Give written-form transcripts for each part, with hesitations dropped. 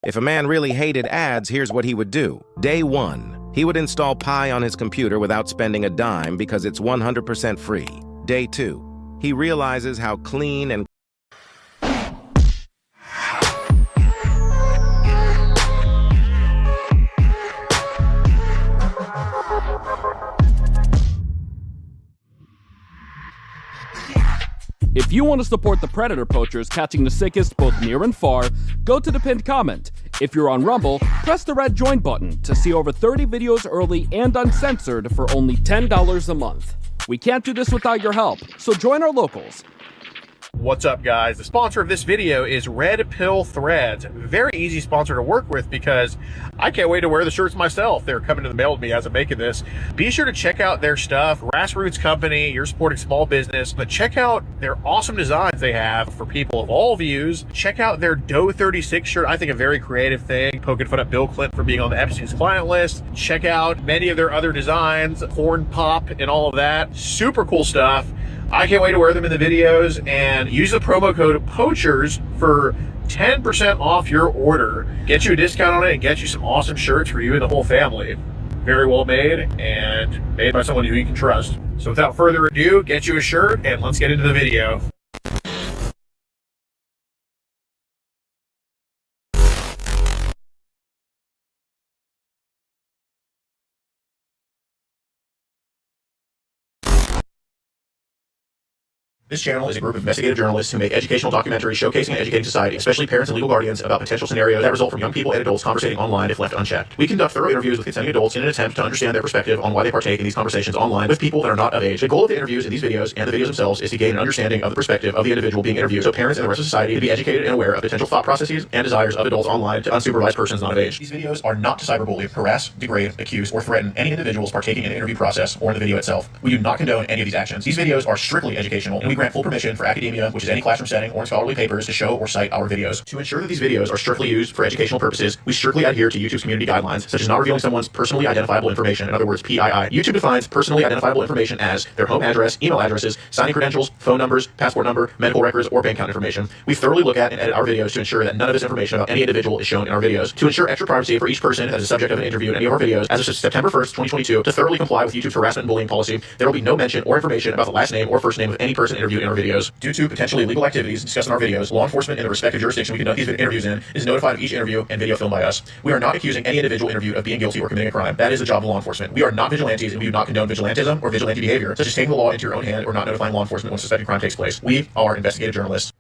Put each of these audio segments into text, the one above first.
If a man really hated ads, here's what he would do. Day 1, he would install Pi on his computer without spending a dime because it's 100% free. Day 2, he realizes how clean and If you want to support the predator poachers catching the sickest both near and far, go to the pinned comment. If you're on Rumble, press the red join button to see over 30 videos early and uncensored for only $10 a month. We can't do this without your help, so join our locals. What's up, guys? The sponsor of this video is Red Pill Threads. Very easy sponsor to work with because I can't wait to wear the shirts myself. They're coming to the mail to me as I'm making this. Be sure to check out their stuff. Grassroots company, you're supporting small business, but check out their awesome designs they have for people of all views. Check out their Doe 36 shirt. I think a very creative thing, poking fun at Bill Clinton for being on the Epstein's client list. Check out many of their other designs, corn pop and all of that. Super cool stuff. I can't wait to wear them in the videos, and use the promo code POACHERS for 10% off your order. Get you a discount on it and get you some awesome shirts for you and the whole family. Very well made and made by someone who you can trust. So without further ado, get you a shirt and let's get into the video. This channel is a group of investigative journalists who make educational documentaries showcasing and educating society, especially parents and legal guardians, about potential scenarios that result from young people and adults conversating online if left unchecked. We conduct thorough interviews with consenting adults in an attempt to understand their perspective on why they partake in these conversations online with people that are not of age. The goal of the interviews in these videos and the videos themselves is to gain an understanding of the perspective of the individual being interviewed, so parents and the rest of society can be educated and aware of potential thought processes and desires of adults online to unsupervised persons not of age. These videos are not to cyberbully, harass, degrade, accuse, or threaten any individuals partaking in the interview process or in the video itself. We do not condone any of these actions. These videos are strictly educational, and we grant full permission for academia, which is any classroom setting or in scholarly papers, to show or cite our videos. To ensure that these videos are strictly used for educational purposes, we strictly adhere to YouTube's community guidelines, such as not revealing someone's personally identifiable information, in other words, PII. YouTube defines personally identifiable information as their home address, email addresses, signing credentials, phone numbers, passport number, medical records, or bank account information. We thoroughly look at and edit our videos to ensure that none of this information about any individual is shown in our videos. To ensure extra privacy for each person that is the subject of an interview in any of our videos, as of September 1st, 2022, to thoroughly comply with YouTube's harassment and bullying policy, there will be no mention or information about the last name or first name of any person interviewed in our videos. Due to potentially illegal activities discussed in our videos, law enforcement in the respective jurisdiction we conduct these interviews in is notified of each interview and video filmed by us. We are not accusing any individual interviewed of being guilty or committing a crime. That is the job of law enforcement. We are not vigilantes, and we do not condone vigilantism or vigilante behavior, such as taking the law into your own hand or not notifying law enforcement when suspected crime takes place. We are investigative journalists.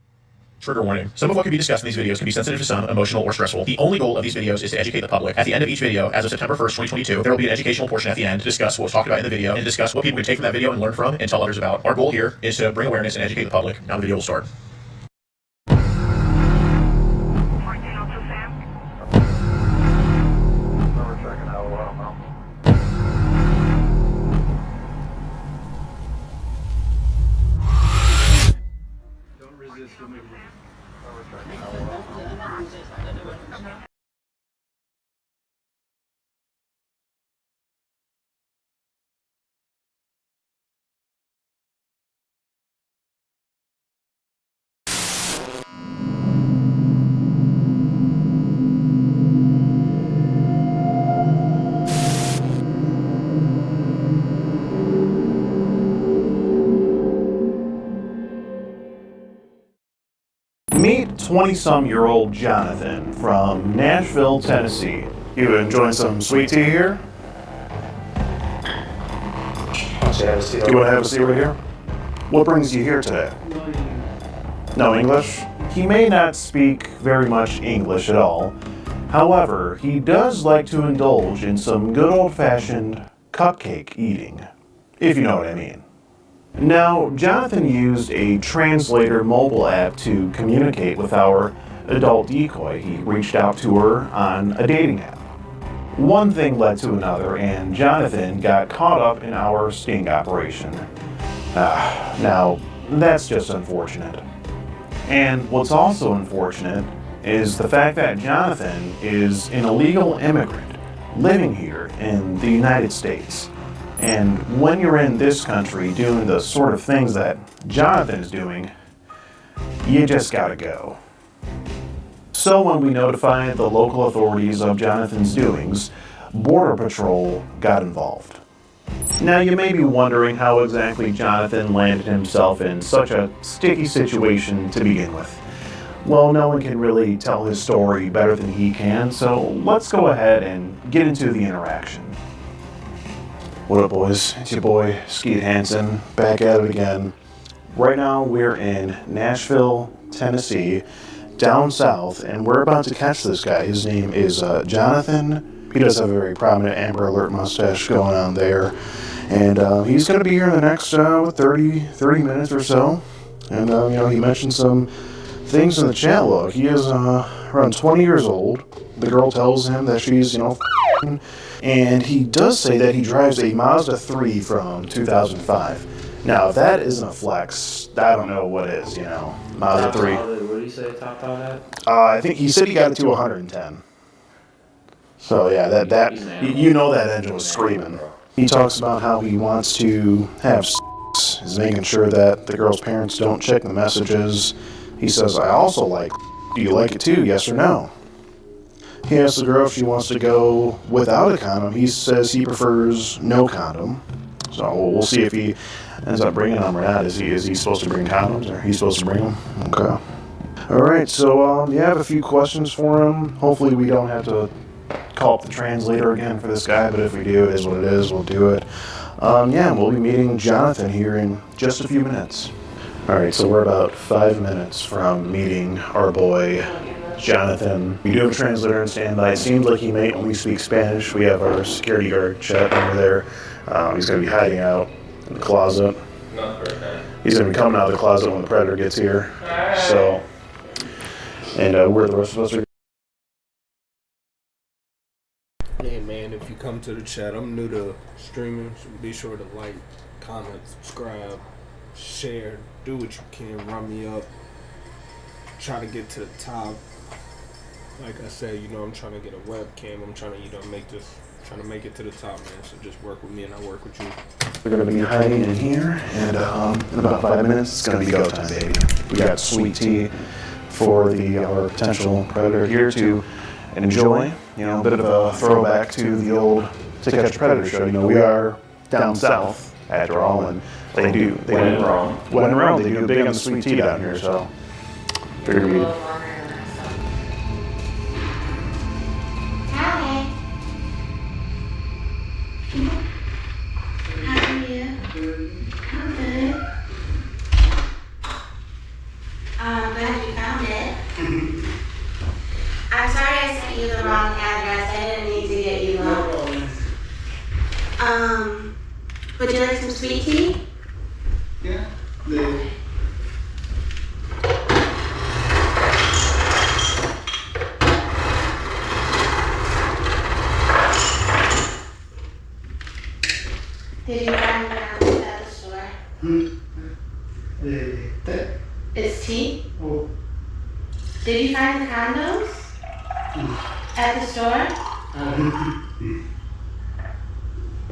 Trigger warning. Some of what can be discussed in these videos can be sensitive to some, emotional, or stressful. The only goal of these videos is to educate the public. At the end of each video, as of September 1st, 2022, there will be an educational portion at the end to discuss what was talked about in the video and discuss what people can take from that video and learn from and tell others about. Our goal here is to bring awareness and educate the public. Now the video will start. Meet 20-some-year-old Jonathan from Nashville, Tennessee. You enjoying some sweet tea here? Do you want to have a seat right here? What brings you here today? No English? He may not speak very much English at all. However, he does like to indulge in some good old-fashioned cupcake eating, if you know what I mean. Now, Jonathan used a translator mobile app to communicate with our adult decoy. He reached out to her on a dating app. One thing led to another, and Jonathan got caught up in our sting operation. Now, that's just unfortunate. And what's also unfortunate is the fact that Jonathan is an illegal immigrant living here in the United States. And when you're in this country doing the sort of things that Jonathan is doing, you just gotta go. So when we notified the local authorities of Jonathan's doings, Border Patrol got involved. Now you may be wondering how exactly Jonathan landed himself in such a sticky situation to begin with. Well, no one can really tell his story better than he can, so let's go ahead and get into the interaction. What up, boys? It's your boy, Skeet Hansen, back at it again. Right now we're in Nashville, Tennessee, down south, and we're about to catch this guy. His name is Jonathan. He does have a very prominent Amber Alert mustache going on there. And he's going to be here in the next 30 minutes or so. And, he mentioned some things in the chat log. He is around 20 years old. The girl tells him that she's, and he does say that he drives a Mazda 3 from 2005. Now, if that isn't a flex, I don't know what is, Mazda 3. What did he say topped out at? I think he said he got it to 110. So, yeah, that engine was screaming. He talks about how he wants to have sex, is making sure that the girl's parents don't check the messages. He says, I also like, do you like it too, yes or no? He asks the girl if she wants to go without a condom. He says he prefers no condom. So we'll see if he ends up bringing them or not. Is he supposed to bring condoms, or he's supposed to bring them? Okay. All right. So I have a few questions for him. Hopefully we don't have to call up the translator again for this guy, but if we do, it is what it is. We'll do it. We'll be meeting Jonathan here in just a few minutes. All right. So we're about 5 minutes from meeting our boy Jonathan. We do have a translator on standby. It seems like he may only speak Spanish. We have our security guard Chet over there. He's going to be hiding out in the closet. He's going to be coming out of the closet when the predator gets here. So, and where the rest of us are. Hey man, if you come to the chat, I'm new to streaming, so be sure to like, comment, subscribe, share, do what you can, run me up, try to get to the top. Like I said, I'm trying to get a webcam. I'm trying to make it to the top, man. So just work with me and I work with you. We're going to be hiding in here, and in about 5 minutes, it's going to be go time, baby. We got sweet tea for our potential predator here to enjoy. A bit of a throwback to the old To Catch a Predator show. We are down south, after all, and they do. When in Rome, they do big on the sweet tea down here, so figured we'd. I'm glad you found it. I'm sorry I sent you the wrong address. I didn't need to get you lost. Would you like some sweet tea? Yeah. Did you find it at the store? It's tea? Oh. Did you find the condoms? At the store?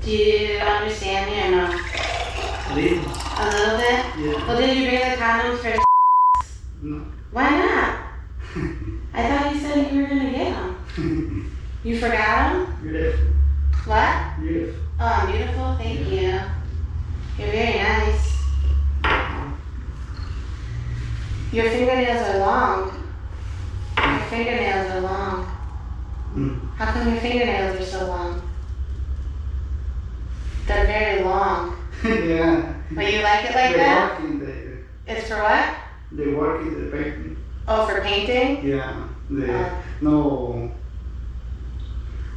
Do you understand me or no? A little bit? Yeah. Well, did you bring the condoms for No. Why not? I thought you said you were going to get them. You forgot them? Yes. What? Yes. Oh, I'm beautiful? Thank you. You're very nice. Your fingernails are long. Your fingernails are long. How come your fingernails are so long? They're very long. Yeah. But you like it like They that? work in the. It's for what? They work in the painting. Oh, for painting? Yeah. Oh. No.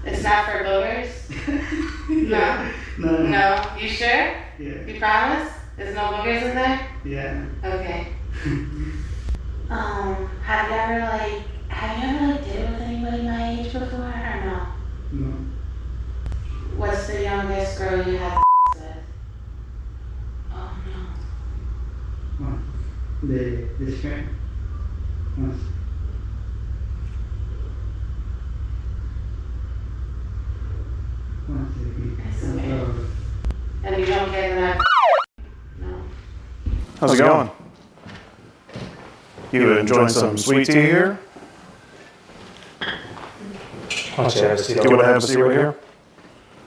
It's not for boogers? No. No. No. You sure? Yeah. You promise? There's no boogers in there? Yeah. Okay. Have you ever did it with anybody my age before or no? No. What's the youngest girl you had with? Oh no. This friend. Once. It's okay. And you don't care that No. How's it going? You enjoying some sweet tea here? Do you want to have a seat right here?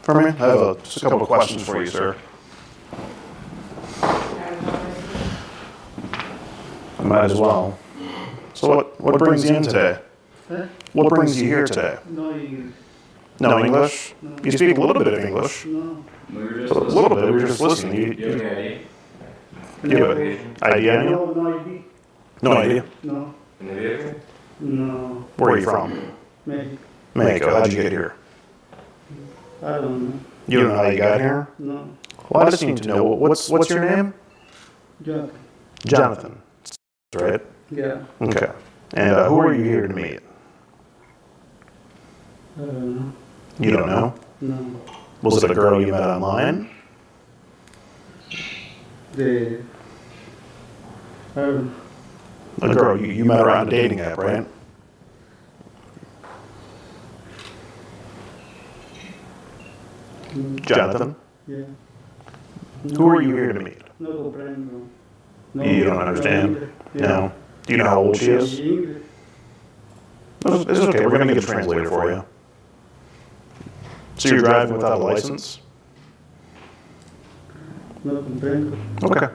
For me? I have just a couple of questions for you, sir. I might as well. So what brings you in today? Huh? What brings you here today? No English. No English? You speak a little bit of English. No. A little bit. We were just listening. You have an ID on you? No ID. No idea. No. No. Where are you from? Mexico. Mexico. How'd you get here? I don't know. You don't know how you got here? No. Well, I just need to know. What's your name? Yeah. Jonathan. Right? Yeah. Okay. And who are you here to meet? I don't know. You don't know? No. Was it a girl you met online? I don't know. A girl you met her on a dating app, right? Jonathan? Yeah. Who are you here to meet? No comprendo. No. You don't understand? Yeah. No. Do you know how old she is? English. It's okay. We're going to get a translator for you. So you're driving without a license? No comprendo. Okay.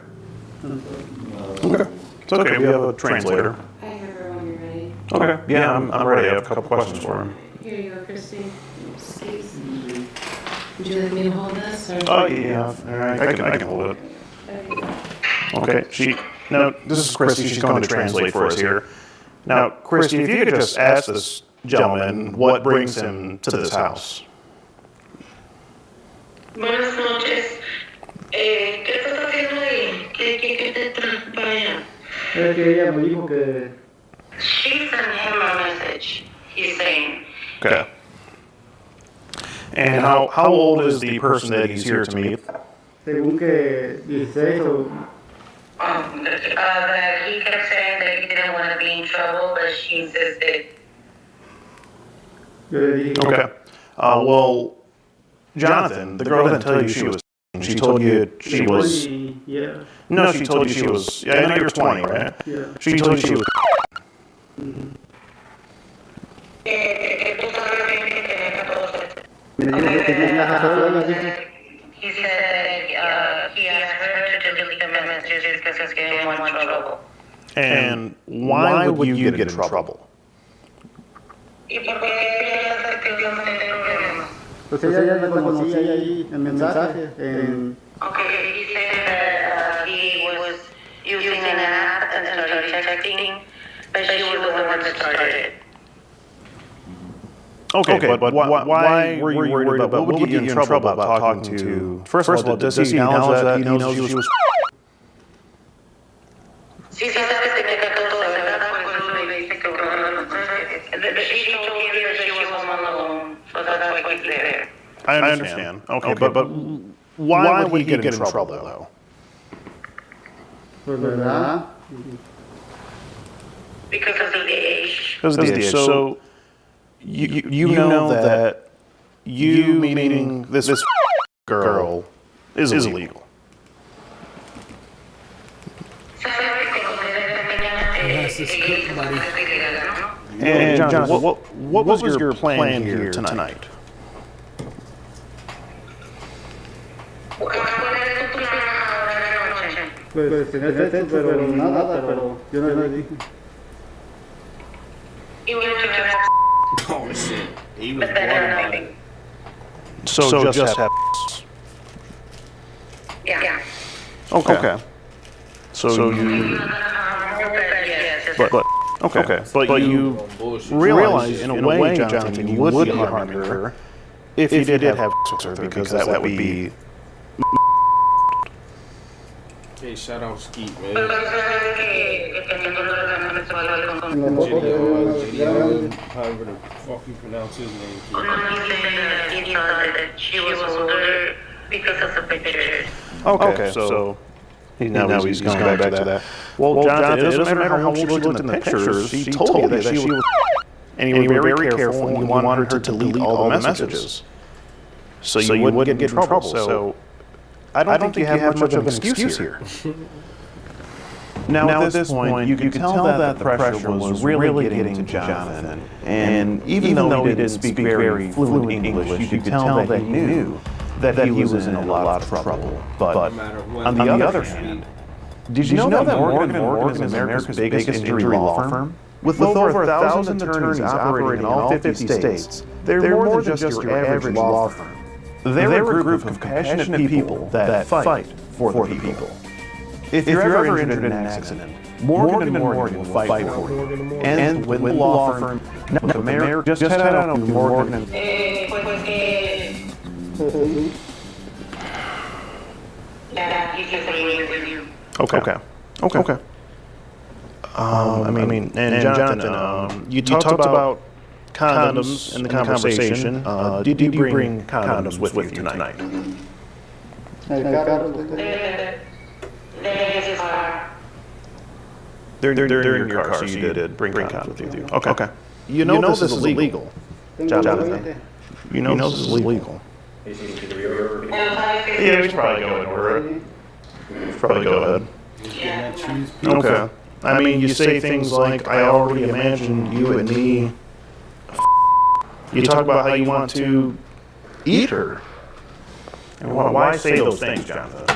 Okay. It's okay. We have a translator. I have her when you're ready. Okay. Yeah, I'm ready. I have a couple questions for him. Here you go, Christy. Excuse. Would you like me to hold this? Or? Oh, yeah. All right. I can hold it. There you go. Okay. Now, this is Christy. She's going to translate for us here. Now, Christy, if you could just ask this gentleman what brings him to this house. Buenas noches. ¿Qué estás haciendo ahí? ¿Qué te trae para allá? Es que ella me dijo que She sent him a message. He's saying, Okay. And how old is the person that he's here to meet? según que 16 o that he kept saying that he didn't want to be in trouble, but she insisted. yo le dije Okay. Well, Jonathan, the girl didn't tell you she was. She told you she was. 20, yeah. No, she told you she was. Yeah, I know you're 20, right? Yeah. She told you she was. Me dijo que tenía las razones, dijo. He said he asked her to delete the messages because he didn't want trouble. And why would you get in trouble? ¿Y por qué ella se pidió meter problemas? Pues ella ya me conocía ahí en mensaje, en Okay, he said that he was using an app and started texting, but she was the one that started. Okay, but why were you worried about what would get you in trouble about talking to? First of all, does he acknowledge that he knows she was? Sí, sabe que tenía 14, ¿verdad? Por eso le dice que she told him that she was home alone, so that's why he's there. I understand. Okay, but why would he get in trouble though? pues verdad. Because of the age. Because of the age. So you know that you meeting this girl is illegal. And Jonathan, what was your plan here tonight? Pues tener sexo, pero nada, pero yo no le dije. Oh shit. He was But then born about nothing. it. So just have. Yeah. Okay. So you. But okay. But you realize in a way, Jonathan, you would be harming her if you did have sex with her, because that would be. Hey, shout out Skeet, man. Gideon, however the fuck you pronounce his name. He said he thought that she was older because of the pictures. Okay, so now he's going back to that. Well, Jonathan, it doesn't matter how old she looked in the pictures. She told you that she was, and you were very careful, and you wanted her to delete all the messages, so you wouldn't get in trouble. So I don't think you have much of an excuse here. Now at this point, you could tell that the pressure was really getting to Jonathan, and even though he didn't speak very fluent English, you could tell that he knew that he was in a lot of trouble. But on the other hand, did you know that Morgan & Morgan is America's biggest injury law firm? With over 1,000 attorneys operating in all 50 states, they're more than just your average law firm. They're a group of compassionate people that fight for the people. If you're ever injured in an accident, Morgan & Morgan will fight for you. And with the law firm, the mayor, just head out to Morgan & Okay. And Jonathan, you talked about condoms in the conversation. Did you bring condoms with you tonight? They're in your car, so you did bring condoms with you. Okay. You know this is illegal, Jonathan. You know this is illegal. Yeah, we should probably go and order it. Probably go ahead. Okay. I mean, you say things like, I already imagined you and me. You talk about how you want to eat her. And why say those things, Jonathan?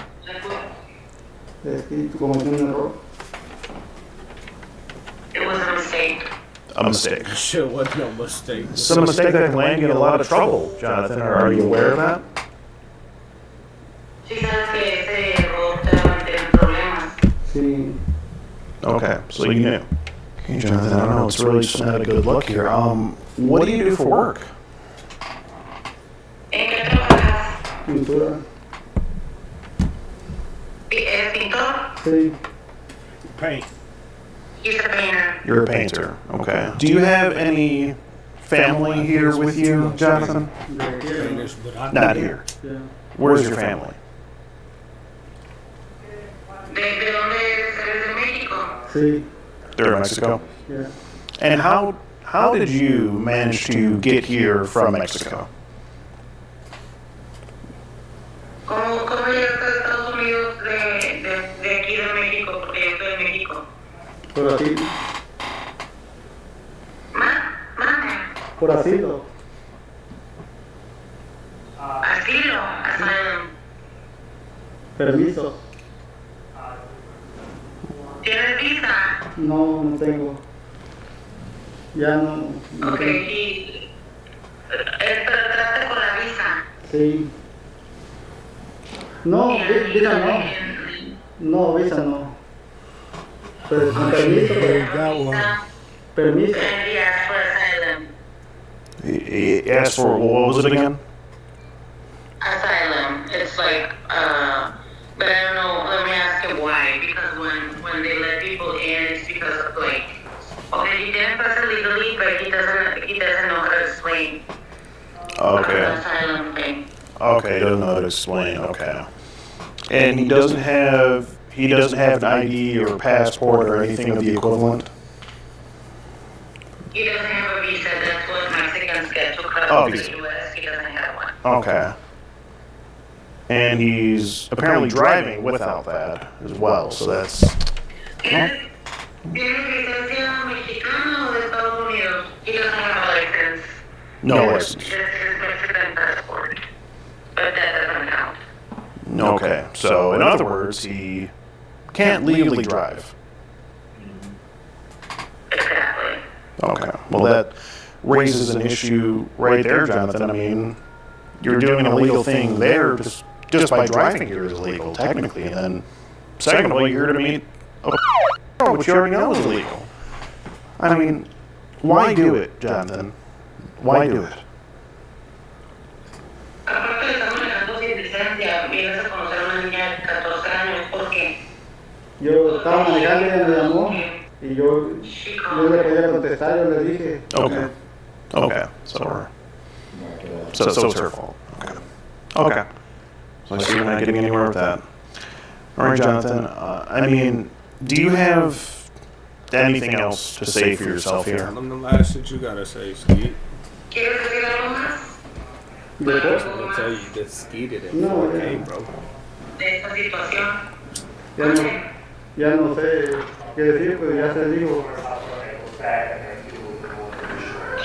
It was a mistake. A mistake. Shit, what no mistake. It's a mistake that can land you in a lot of trouble, Jonathan. Are you aware of that? Sí, sabes que ese error te va a meter en problemas. Sí. Okay, so you knew. Okay, Jonathan, I don't know, it's really just not a good look here. What do you do for work? ¿En qué trabajas? Pintura. ¿Eres pintor? Sí. Paint. He's a painter. You're a painter, okay. Do you have any family here with you, Jonathan? Painters, but I Not here. Yeah. Where's your family? ¿De dónde eres? ¿Eres de México? Sí. They're in Mexico. Yeah. And how did you manage to get here from Mexico? ¿Cómo llegaste a Estados Unidos de aquí de México? Porque yo estoy en México. Por así. Mande. Por asilo. Asilo. Asylum. Permiso. ¿Tienes visa? No, no tengo. Ya no. Ok, y trataste con la visa. Sí. No, visa no. No, visa no. Pero con permiso, permiso. And he asked for asylum. He asked for, what was it again? Asylum. It's like, but I don't know, let me ask him why. Because when they let people in, it's because of like, okay, he didn't pass illegally, but he doesn't know how to explain Okay. the asylum thing. Okay, he doesn't know how to explain, okay. And he doesn't have an ID or passport or anything of the equivalent? He doesn't have a visa, that's what Mexicans get to cross Oh, the visa. US, he doesn't have one. Okay. And he's apparently driving without that as well, so that's... ¿Tienes licencia mexicana o de Estados Unidos? He doesn't have a license. No license. Just his Mexican passport. But that doesn't count. Okay, so in other words, he can't legally drive. Exactly. Okay, well that raises an issue right there, Jonathan. I mean, you're doing an illegal thing there just by driving here is illegal, technically, and then second of all, you're here to meet a which you already know is illegal. I mean, why do it, Jonathan? Why do it? Aparte de estar manejando sin licencia, vienes a conocer a una niña de 14 años, ¿por qué? Yo estaba manejando y ella me llamó y yo le podía contestar, yo le dije. Okay, so it's her fault. Okay. So I see we're not getting anywhere with that. All right, Jonathan. I mean, do you have anything else to say for yourself here? Tell them the last shit you gotta say, Skeet. ¿Quieres decir algo más? ¿De qué? I'm gonna tell you that Skeet it in No, 4K, yeah. bro. De esta situación. Ya no, ya no sé qué decir, pues ya se dijo.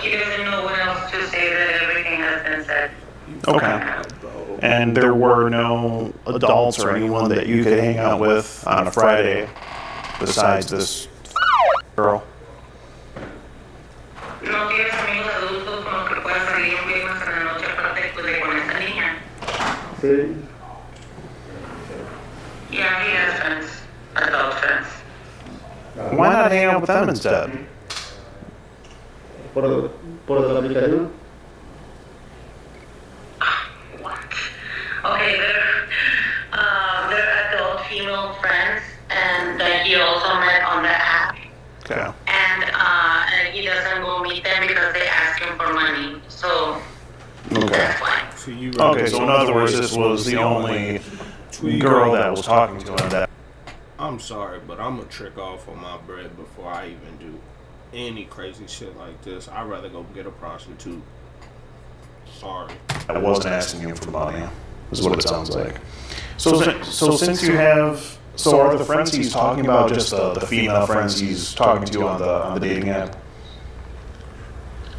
He doesn't know what else to say that everything has been said. Okay. And there were no adults or anyone that you could hang out with on a Friday besides this girl? ¿No tienes amigos adultos con los que puedas salir un viernes en la noche aparte pues, de con esta niña? Sí. Yeah, he has friends, adult friends. Why not hang out with them instead? Por la aplicación. What? Okay, they're adult female friends, and that he also met on the app. Okay. And he doesn't go meet them because they ask him for money. So that's why. So you Okay, so in other words, this was the only girl that was talking to him that. I'm sorry, but I'm gonna trick off on my bread before I even do any crazy shit like this. I'd rather go get a prostitute. Sorry. I wasn't asking him for money, is what it sounds like. So since you have, so are the friends he's talking about just the female friends he's talking to on the dating app?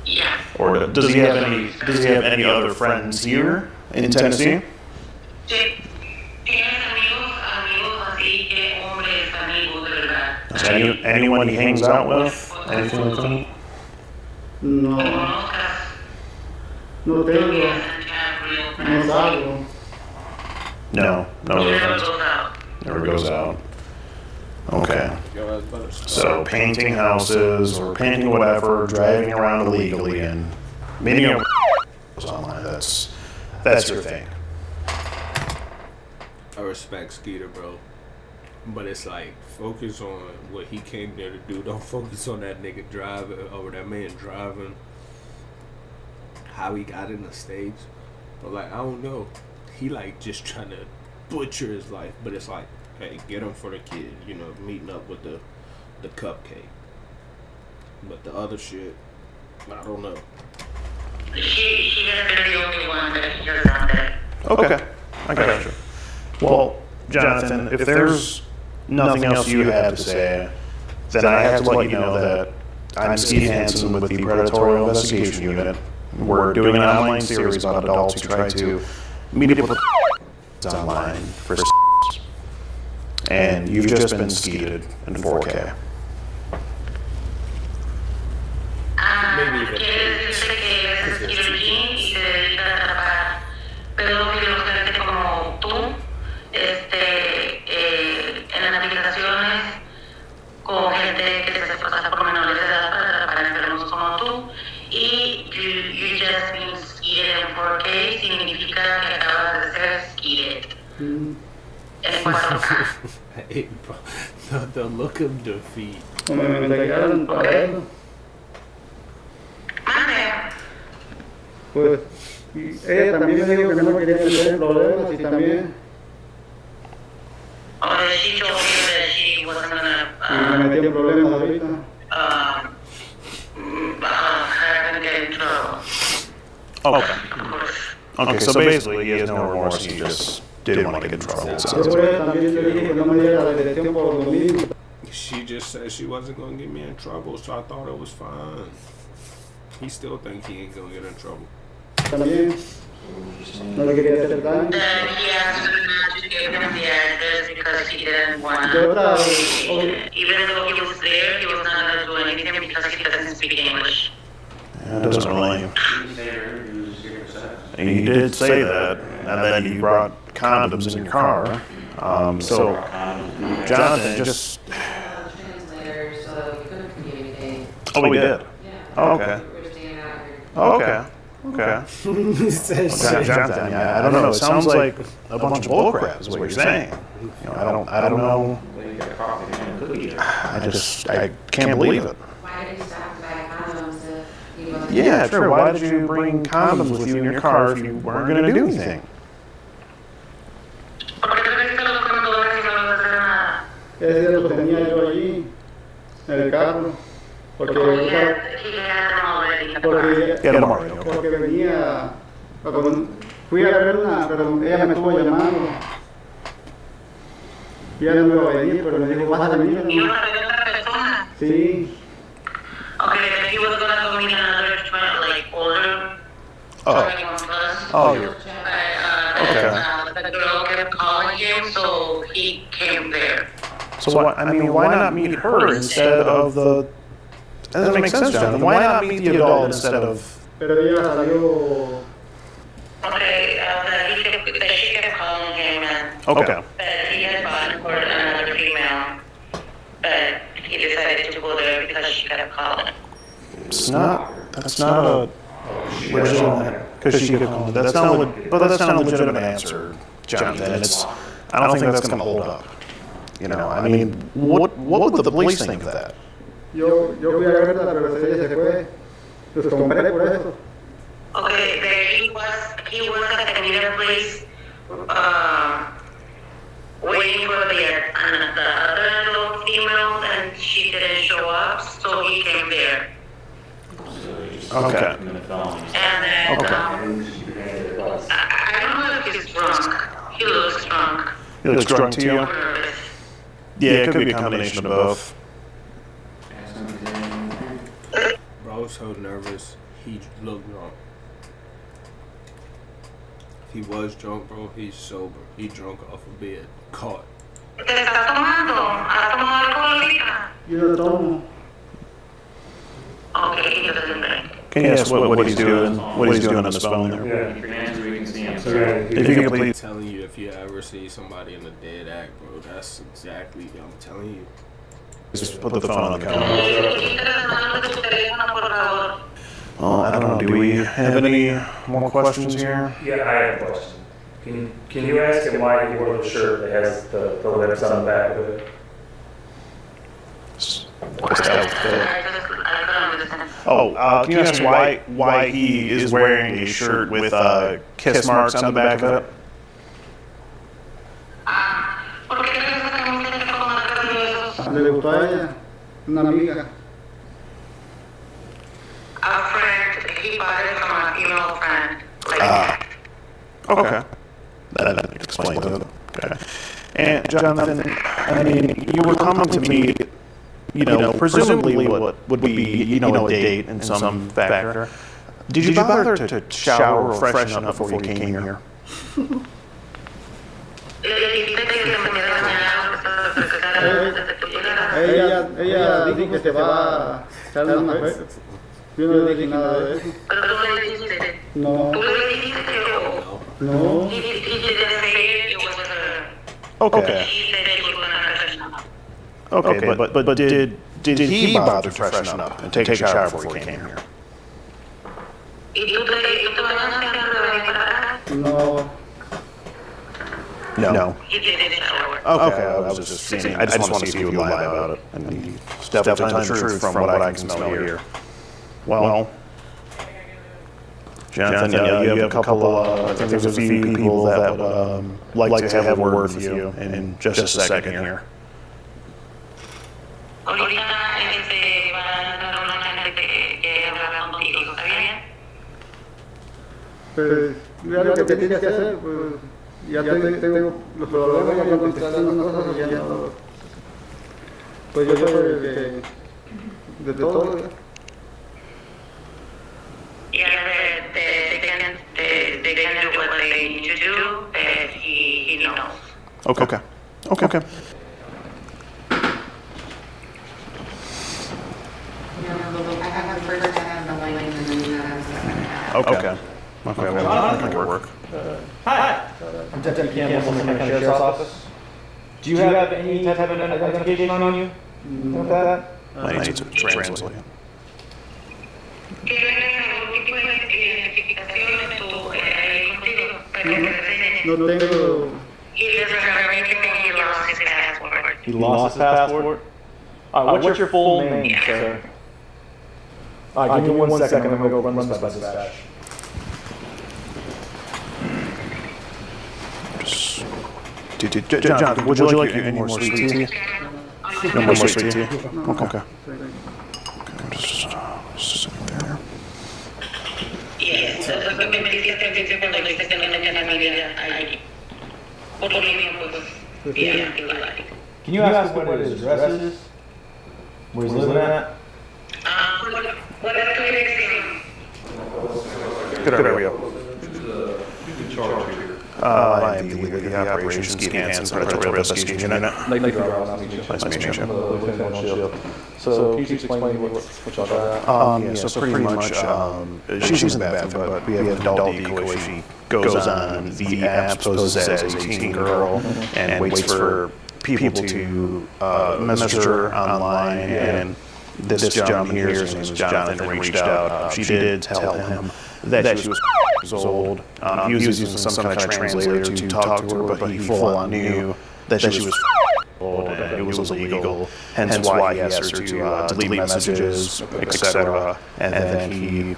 Yeah. Or does he have any other friends here in Tennessee? ¿Tienes amigos así que hombres amigos de verdad? Is anyone he hangs out with? Anything like that? No, ¿Que conozcas? no Que tengo, doesn't have real no friends? salgo. No He never friends. goes out. Never goes out. Okay. Your ass better stop. So painting houses or painting whatever, driving around illegally and meeting up online. That's your thing. I respect Skeeter, bro. But it's like, focus on what he came there to do. Don't focus on that nigga driving, or that man driving, how he got in the States. But like, I don't know. He like just trying to butcher his life. But it's like, hey, get him for the kid. You know, meeting up with the cupcake. But the other shit, I don't know. She has been the only one that he has done that. Okay, I got you. Well, Jonathan, if there's nothing else you have to say, then I have to let you know that I'm Steve Hansen with the Predatorial Investigation Unit. We're doing an online series about adults who try to meet up with online for and you've just been skeeted in 4K. Quiere decirse que eres esquirolín y te dedicas a atrapar pedófilos, gente como tú, en aplicaciones con gente que se pasa por menores de edad para atrapar enfermos como tú. Y you just been skeeted en 4K significa que acabas de ser skeeted en 4K. Hey, bro, the look of defeat. Como me entregaron para eso, Mande. pues y ella también me dijo que no me quería meter en problemas y también Oh, she told you that she wasn't y me metí en problemas ahorita. Gonna get in trouble. Okay. Of course. Okay, so basically he has no remorse, he just didn't want to get in trouble. it sounds Yo like. por eso también le dije que no me diera la dirección por lo mismo. She just said she wasn't gonna get me in trouble, so I thought it was fine. He still think he ain't gonna get in trouble. También no le quería hacer daño. Then he asked her not to give him the address because he didn't want Yo to. otra, Even though he was there, he was not going to do anything because he doesn't speak English. Yeah, it doesn't really. He did say that, and then you brought condoms in your car. So, Jonathan, just. Translator, so we couldn't communicate. Oh, we did. Yeah. Oh, okay. We were standing out here. Oh, okay. Okay. He said Jonathan, I mean, I don't know. It sounds like a bunch of bullcrap is what you're saying. You know, I don't know. I can't believe it. Why did you stop to buy condoms if he wasn't? Yeah, true. Why did you bring condoms with you in your car if you weren't going to do anything? ¿Por qué trajiste los condones si no vas a hacer nada? ese lo tenía yo allí, en el carro, porque, He had them already. porque, Get them already, okay. porque venía, fui a ver una, pero ella me estuvo llamando. Ya no me va a venir, pero me dijo, vas a venir. You want to another persona? Sí. Okay, then he was gonna go meet another like older, 21 plus. Oh, you're The girl kept calling him, so he came there. so. Why not meet her instead of the? That doesn't make sense, Jonathan. Why not meet the adult instead of? Pero ella salió. Okay, she kept calling him, and Okay. that he had gone for another female, but he decided to go there because she kept calling. It's not. That's not a legitimate. Because she could call. That's not. But that's not a legitimate answer, Jonathan. It's. I don't think that's going to hold up. You know. I mean, what would the police think of that? Yo fui a verla, pero ella se fue. Los compré por eso. Okay, there he was at the meter place, waiting for the other little female, and she didn't show up, so he came there. Okay. And then, I don't know if he's drunk. He looks drunk. He looks drunk to you? Nervous. Yeah, it could be a combination of both. Bro's so nervous, he looked drunk. If he was drunk, bro, he's sober. He drunk off a bed, caught. ¿Te estás tomando? ¿Has tomado alcohol ahorita? Yo no tomo. Okay, he doesn't drink. Can you ask what he's doing? What he's doing on his phone there? If you could I'm please. telling you, if you ever see somebody in a dead act, bro, that's exactly, I'm telling you. Just put the phone on the counter. Quita las manos de tu teléfono, por favor. Well, I don't know. Do we have any more questions here? Yeah, I have a question. Can you ask him why he wore the shirt that has the lips on the back of it? What's that with the- I couldn't understand. Can you ask why he is wearing a shirt with kiss marks on the back of it? ¿Por qué traes esa camiseta con marcas y besos? Le gustó a ella, una amiga. A friend, he bought it from a female friend. Like, Okay. That explains it. Okay. And Jonathan, I mean, you were coming to meet, presumably what would be, a date in some factor. Did you bother to shower or freshen up before you came here? le dijiste que se me bañara porque antes de que llegara. Ella dijo que se va a echar una fuerza. Yo no le dije nada de eso. Pero tú le dijiste. No. Tú le dijiste que No. he didn't say it was her. Okay. He said he was gonna freshen up. Okay, but did he bother to freshen up and take a shower before he came here? ¿Y tú te bañaste antes de venir para acá? No. No. He didn't shower. Okay, I was just seeing. I just want to see if you would lie about it. And it's definitely the truth from what I can smell here. Well, Jonathan, you have a couple. I think there's a few people that would like to have a word with you in just a second here. Ahorita van a dar una gente que hablar contigo, ¿está bien? Pues, ya lo que tienes que hacer, pues, ya tengo los problemas, ya me contestan unas cosas y ya no. Pues yo soy de todo, ¿ya? Yeah, they can do what they need to do, and he knows. Okay. I have the first time the light and then Okay. That can work. Hi, I'm Deputy Campbell from the Sheriff's Office. Do you have any type of identification on you? With that? I need to translate. No tengo. He doesn't have anything, he lost his passport. He lost his passport? What's your full name, sir? Give me 1 second, I'm gonna go run this by dispatch. John, would you like any more sweet tea? No more sweet tea? Okay. Just sit there. Yes, lo que me dijiste al principio cuando dijiste que no tenía familia ahí. Por lo mismo, pues, Yeah, he lied. Can you ask him what his address is? Where he's living at? What clinic's name? Good area. I am the leader of the Operations Scans and Predator Rescue Unit. Nice to meet you. So, can you explain to me what y'all got? Yeah, so pretty much, she's in the bathroom, but we have an adult decoy. She goes on the apps, poses as a teen girl, and waits for people to message her online. And this gentleman here, his name is Jonathan, reached out. She did tell him that she was years old. He was using some kind of translator to talk to her, but he full-on knew that she was old and it was illegal, hence why he asked her to delete messages, etc. And then he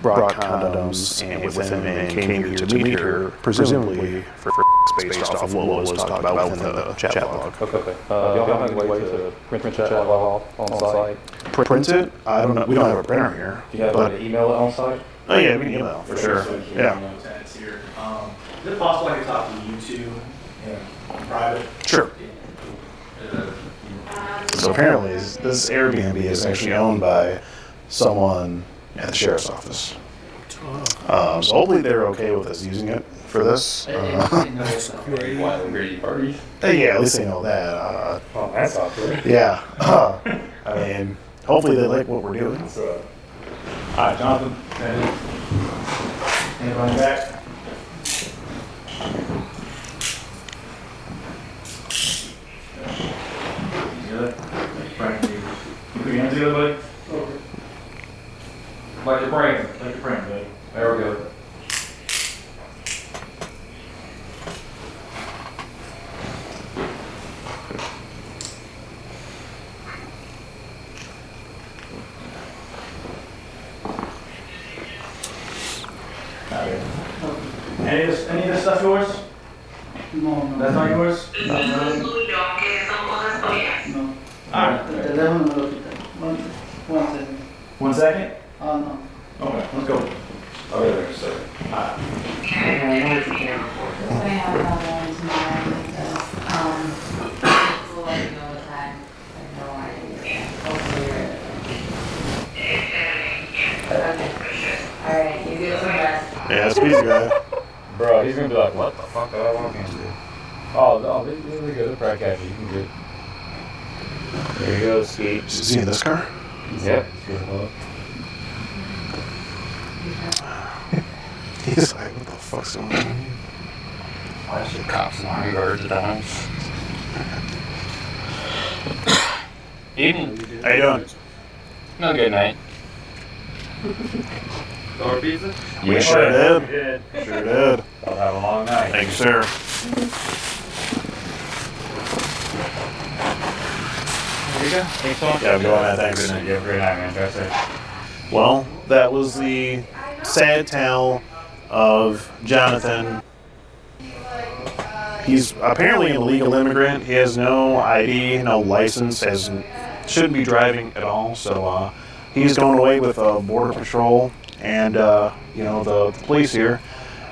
brought condoms with him and came here to meet her, presumably for based off of what was talked about within the chat log. Okay. Do y'all have any way to print the chat log on site? Print it? I don't know. We don't have a printer here. Do you have a way to email it on site? Oh yeah, we can email for sure. Yeah. Is it possible I could talk to you two in private? Sure. So apparently, this Airbnb is actually owned by someone at the sheriff's office. So hopefully they're okay with us using it for this. Grady parties? Yeah, at least they know that. Oh, that's awkward. Yeah. I mean, hopefully they like what we're doing. Alright, Jonathan. Anybody back? Good. Frank, you put your hands together, buddy? Okay. Like your brain, buddy. There we go. Any of this stuff yours? No. That's not yours? No. No. Alright. Déjame lo quitar. One second. 1 second? No. Okay, let's go. I'll be there in a second. Alright. I have another one tomorrow because, we'll let you know the time. I have no idea. Hopefully okay. Alright, you get some rest. Yeah, it's easy, guy. Bro, he's gonna be like, what the fuck do I want him to do? Oh, no, they're really good. They're probably catchy. You can get. There you go, Skeet. Is he in this car? Yep. He's like, what the fuck's going on? Why is there cops in our yards at the house? Evening. How you doing? No good night. Dollar pizza? We sure did. We did. Sure did. I'll have a long night. Thank you, sir. There you go. Thanks so much. Yeah, I'm going at thanks. Good night. You have a great night, man. Drive safe. Well, that was the sad tale of Jonathan. He's apparently an illegal immigrant. He has no ID, no license, shouldn't be driving at all. So he's going away with Border Patrol and the police here.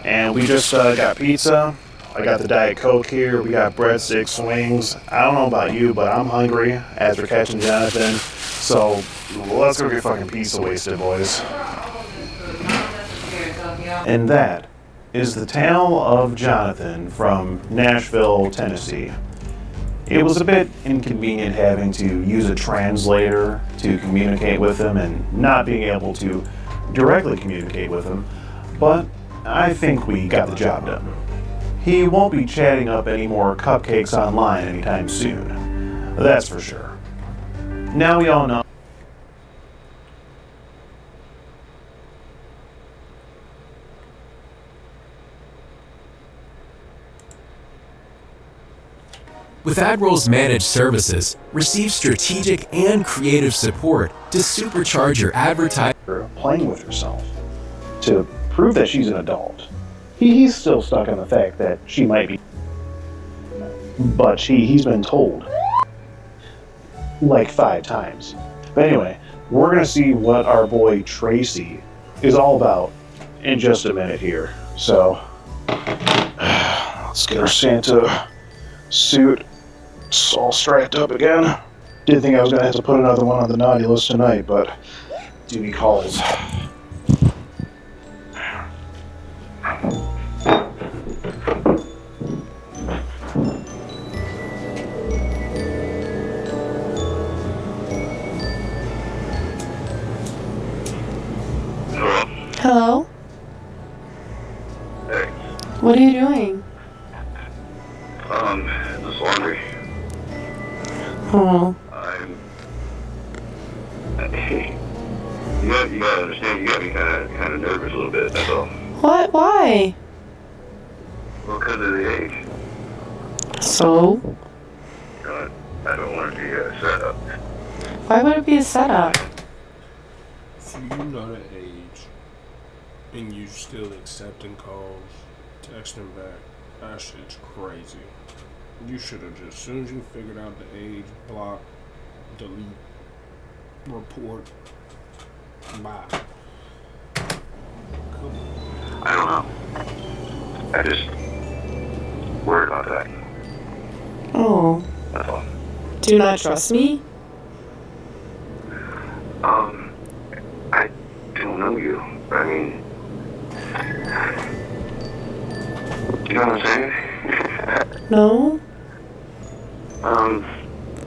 And we just got pizza. I got the Diet Coke here. We got breadsticks, wings. I don't know about you, but I'm hungry as we're catching Jonathan. So let's go get fucking pizza wasted, boys. And that is the tale of Jonathan from Nashville, Tennessee. It was a bit inconvenient having to use a translator to communicate with him and not being able to directly communicate with him, but I think we got the job done. He won't be chatting up any more cupcakes online anytime soon. That's for sure. Now we all know. With AdRoll's managed services, receive strategic and creative support to supercharge your advertising. Playing with herself to prove that she's an adult. He's still stuck on the fact that she might be, but he's been told like 5 times. But anyway, we're gonna see what our boy Tracy is all about in just a minute here. So let's get our Santa Suit. It's all strapped up again. Didn't think I was going to have to put another one on the naughty list tonight, but duty calls. Hello? Hey. What are you doing? This laundry. Oh. You gotta understand, you got me kind of nervous a little bit, that's all. What? Why? Well, because of the age. So? I don't want it to be a setup. Why would it be a setup? So you know the age, and you still accepting calls, texting back. That shit's crazy. You should have just, as soon as you figured out the age, block, delete, report, bye. Come on. I don't know. I just worried about that. Oh. That's all. Do you not trust me? I don't know you. I mean, you know what I'm saying? No?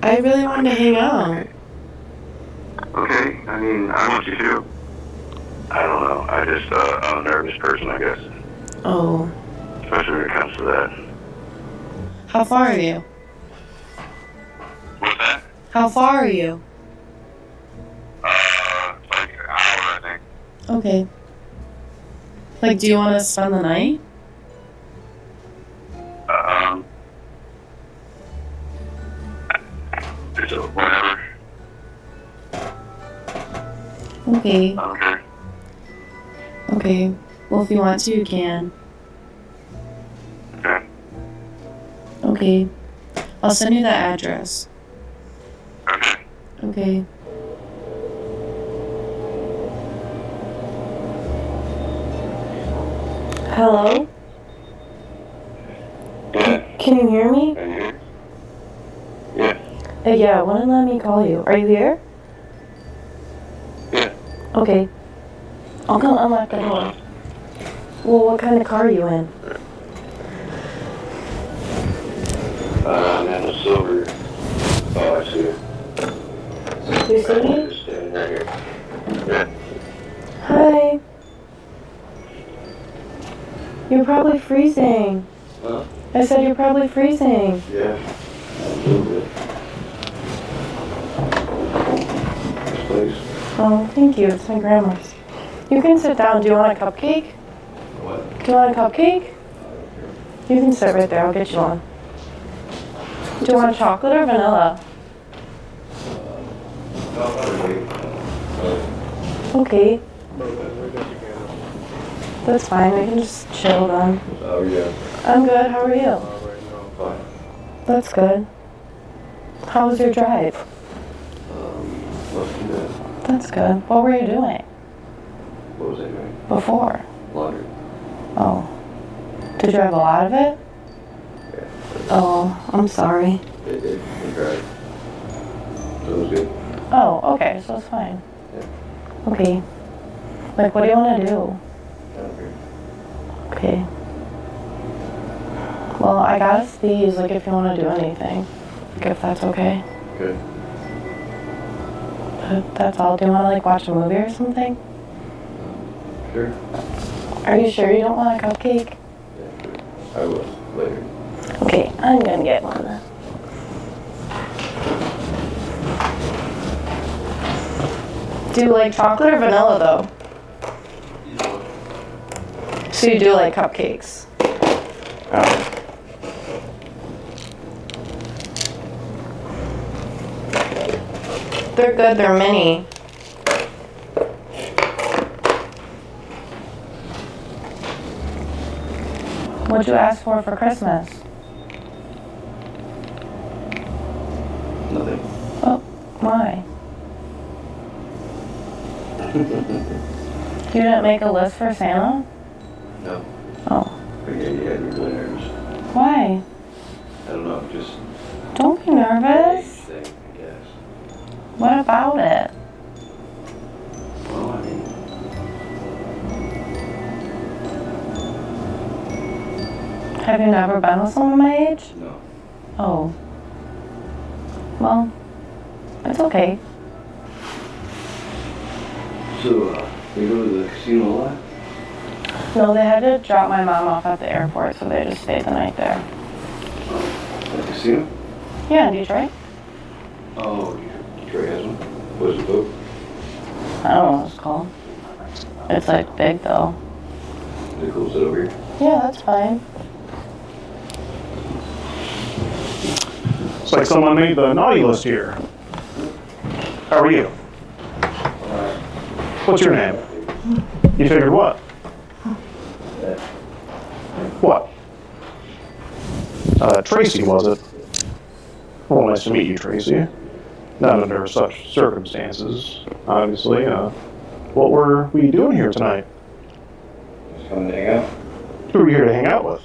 I really wanted to hang out. Okay, I mean, I want you to. I don't know. I'm a nervous person, I guess. Oh. Especially when it comes to that. How far are you? What's that? How far are you? Like an hour, I think. Okay. Like, do you want to spend the night? So, whatever. Okay. I don't care. Okay. Well, if you want to, you can. Okay. Okay. I'll send you the address. Okay. Okay. Hello? Yeah. Can you hear me? Are you here? Yeah. Yeah, wouldn't let me call you. Are you here? Yeah. Okay. I'll come unlock the door. Well, what kind of car are you in? I'm in the silver. Oh, I see it. You see me? Just standing right here. Yeah. Hi. You're probably freezing. Huh? I said you're probably freezing. Yeah. A little bit. Please. Oh, thank you. It's my grandma's. You can sit down. Do you want a cupcake? What? Do you want a cupcake? You can sit right there. I'll get you one. Do you want chocolate or vanilla? Okay. That's fine. We can just chill then. Oh, yeah. I'm good. How are you? Fine. That's good. How was your drive? Not too bad. That's good. What were you doing What was I doing? before? Laundry. Oh. Did you have a lot of it? Yeah. Oh, I'm sorry. It dried. So it was good. Oh, okay. So it's fine. Yeah. Okay. Like, what do you want to do? I don't care. Okay. Well, I got us these, like, if you want to do anything. Like, if that's okay. Good. But that's all. Do you want to, like, watch a movie or something? Sure. Are you sure you don't want a cupcake? Yeah, sure. I will. Later. Okay, I'm gonna get one then. Do you like chocolate or vanilla, though? So you do like cupcakes? Oh. They're good, they're mini. What'd you ask for Christmas? Nothing. Oh, why? You didn't make a list for Santa? No. Oh. But yeah, you had me really nervous. Why? I don't know. just Don't be nervous. thing, I guess. What about it? Well, I mean, Have you never been with someone my age? no. Oh. Well, it's okay. So, you go to the casino a lot? No, they had to drop my mom off at the airport, so they just stayed the night there. At the casino? Yeah, in Detroit. Oh, Detroit has one. What is it, boat? I don't know what it's called. It's like big though. They close it over here? Yeah, that's fine. It's like someone made the naughty list here. How are you? What's your name? You figured what? What? Tracy, was it? Well, nice to meet you, Tracy. Not under such circumstances, obviously. What were we doing here tonight? Just coming to hang out? Who were you here to hang out with?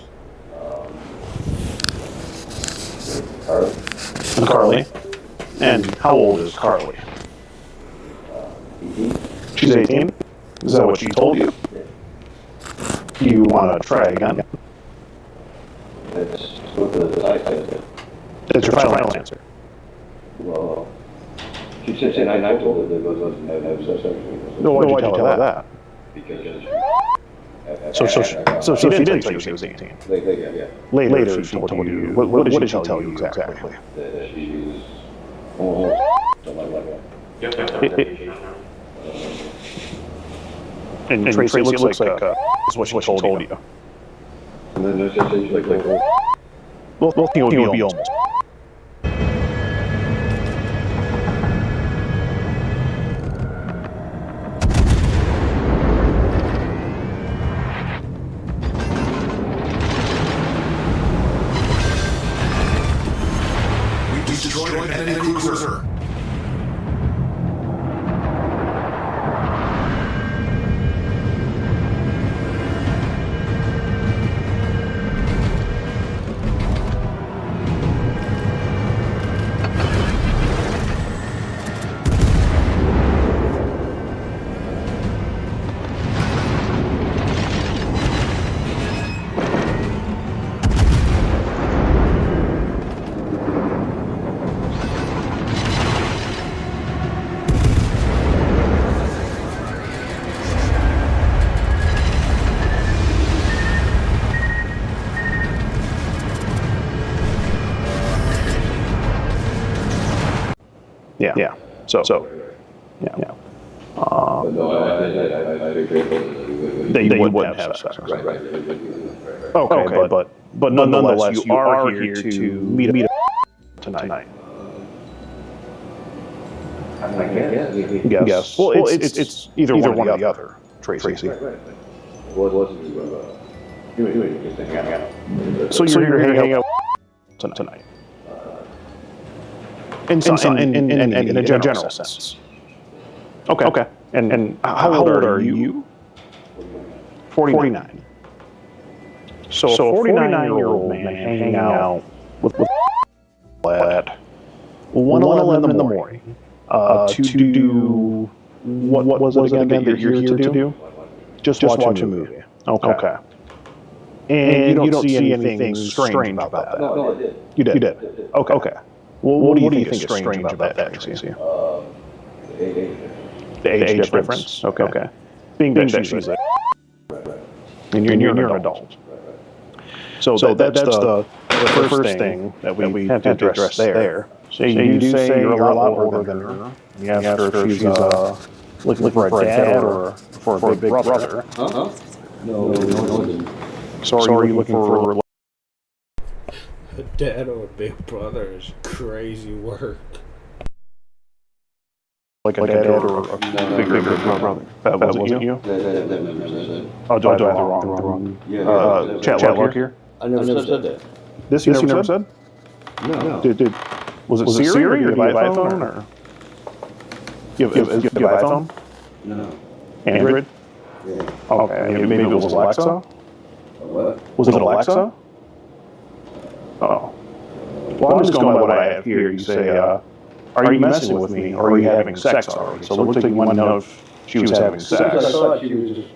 Carly? And Carly. And how old is Carly? 18? She's 18? Is that what she told you? Do you want to try again? That's what the I said. That's your final answer. Well, she said I told her that it wasn't have sex. No, why'd you tell her that? Because So she didn't tell you she was 18. yeah. Later she told you. What did she tell you exactly? That she was almost something like that. And Tracy looks like is what she told you. And then there's just like Well, you'll be almost. We destroyed an enemy cruiser. Yeah. So. Yeah. But no, I figured That you wouldn't have sex. Right. Okay, but nonetheless, you are here to meet tonight. I Yes. Well, it's either one or the other, Tracy. Well, it wasn't you just hang out. So you're here to hang out tonight. In a general sense. Okay. And how old are you? 49. So a 49-year-old man hanging out with at 1:11 in the morning to do what was it again that you're here to do? Just watch a movie. Okay. And you don't see anything strange about that? No, I did. You did? Okay. Well, what do you think is strange about that, Tracy? The age difference. Okay. Being that she's a and you're an adult. So that's the first thing that we have to address there. So you do say you're a lot older than her. You ask her if she's looking for a dad or for a big brother. No. So are you looking for A dad or a big brother is crazy work. like a dad or a big brother? That wasn't you? Oh, do I have the wrong chat here? I never said that. This you never said? No. Did was it Siri or do you have iPhone or? You have iPhone? No. Android? Yeah. Okay, maybe it was Alexa? What? Was it Alexa? Oh. Well, I'm just going by what I have here. You say, are you messing with me, or are you having sex already? So it looks like you want to know if she was having sex. I thought she was just,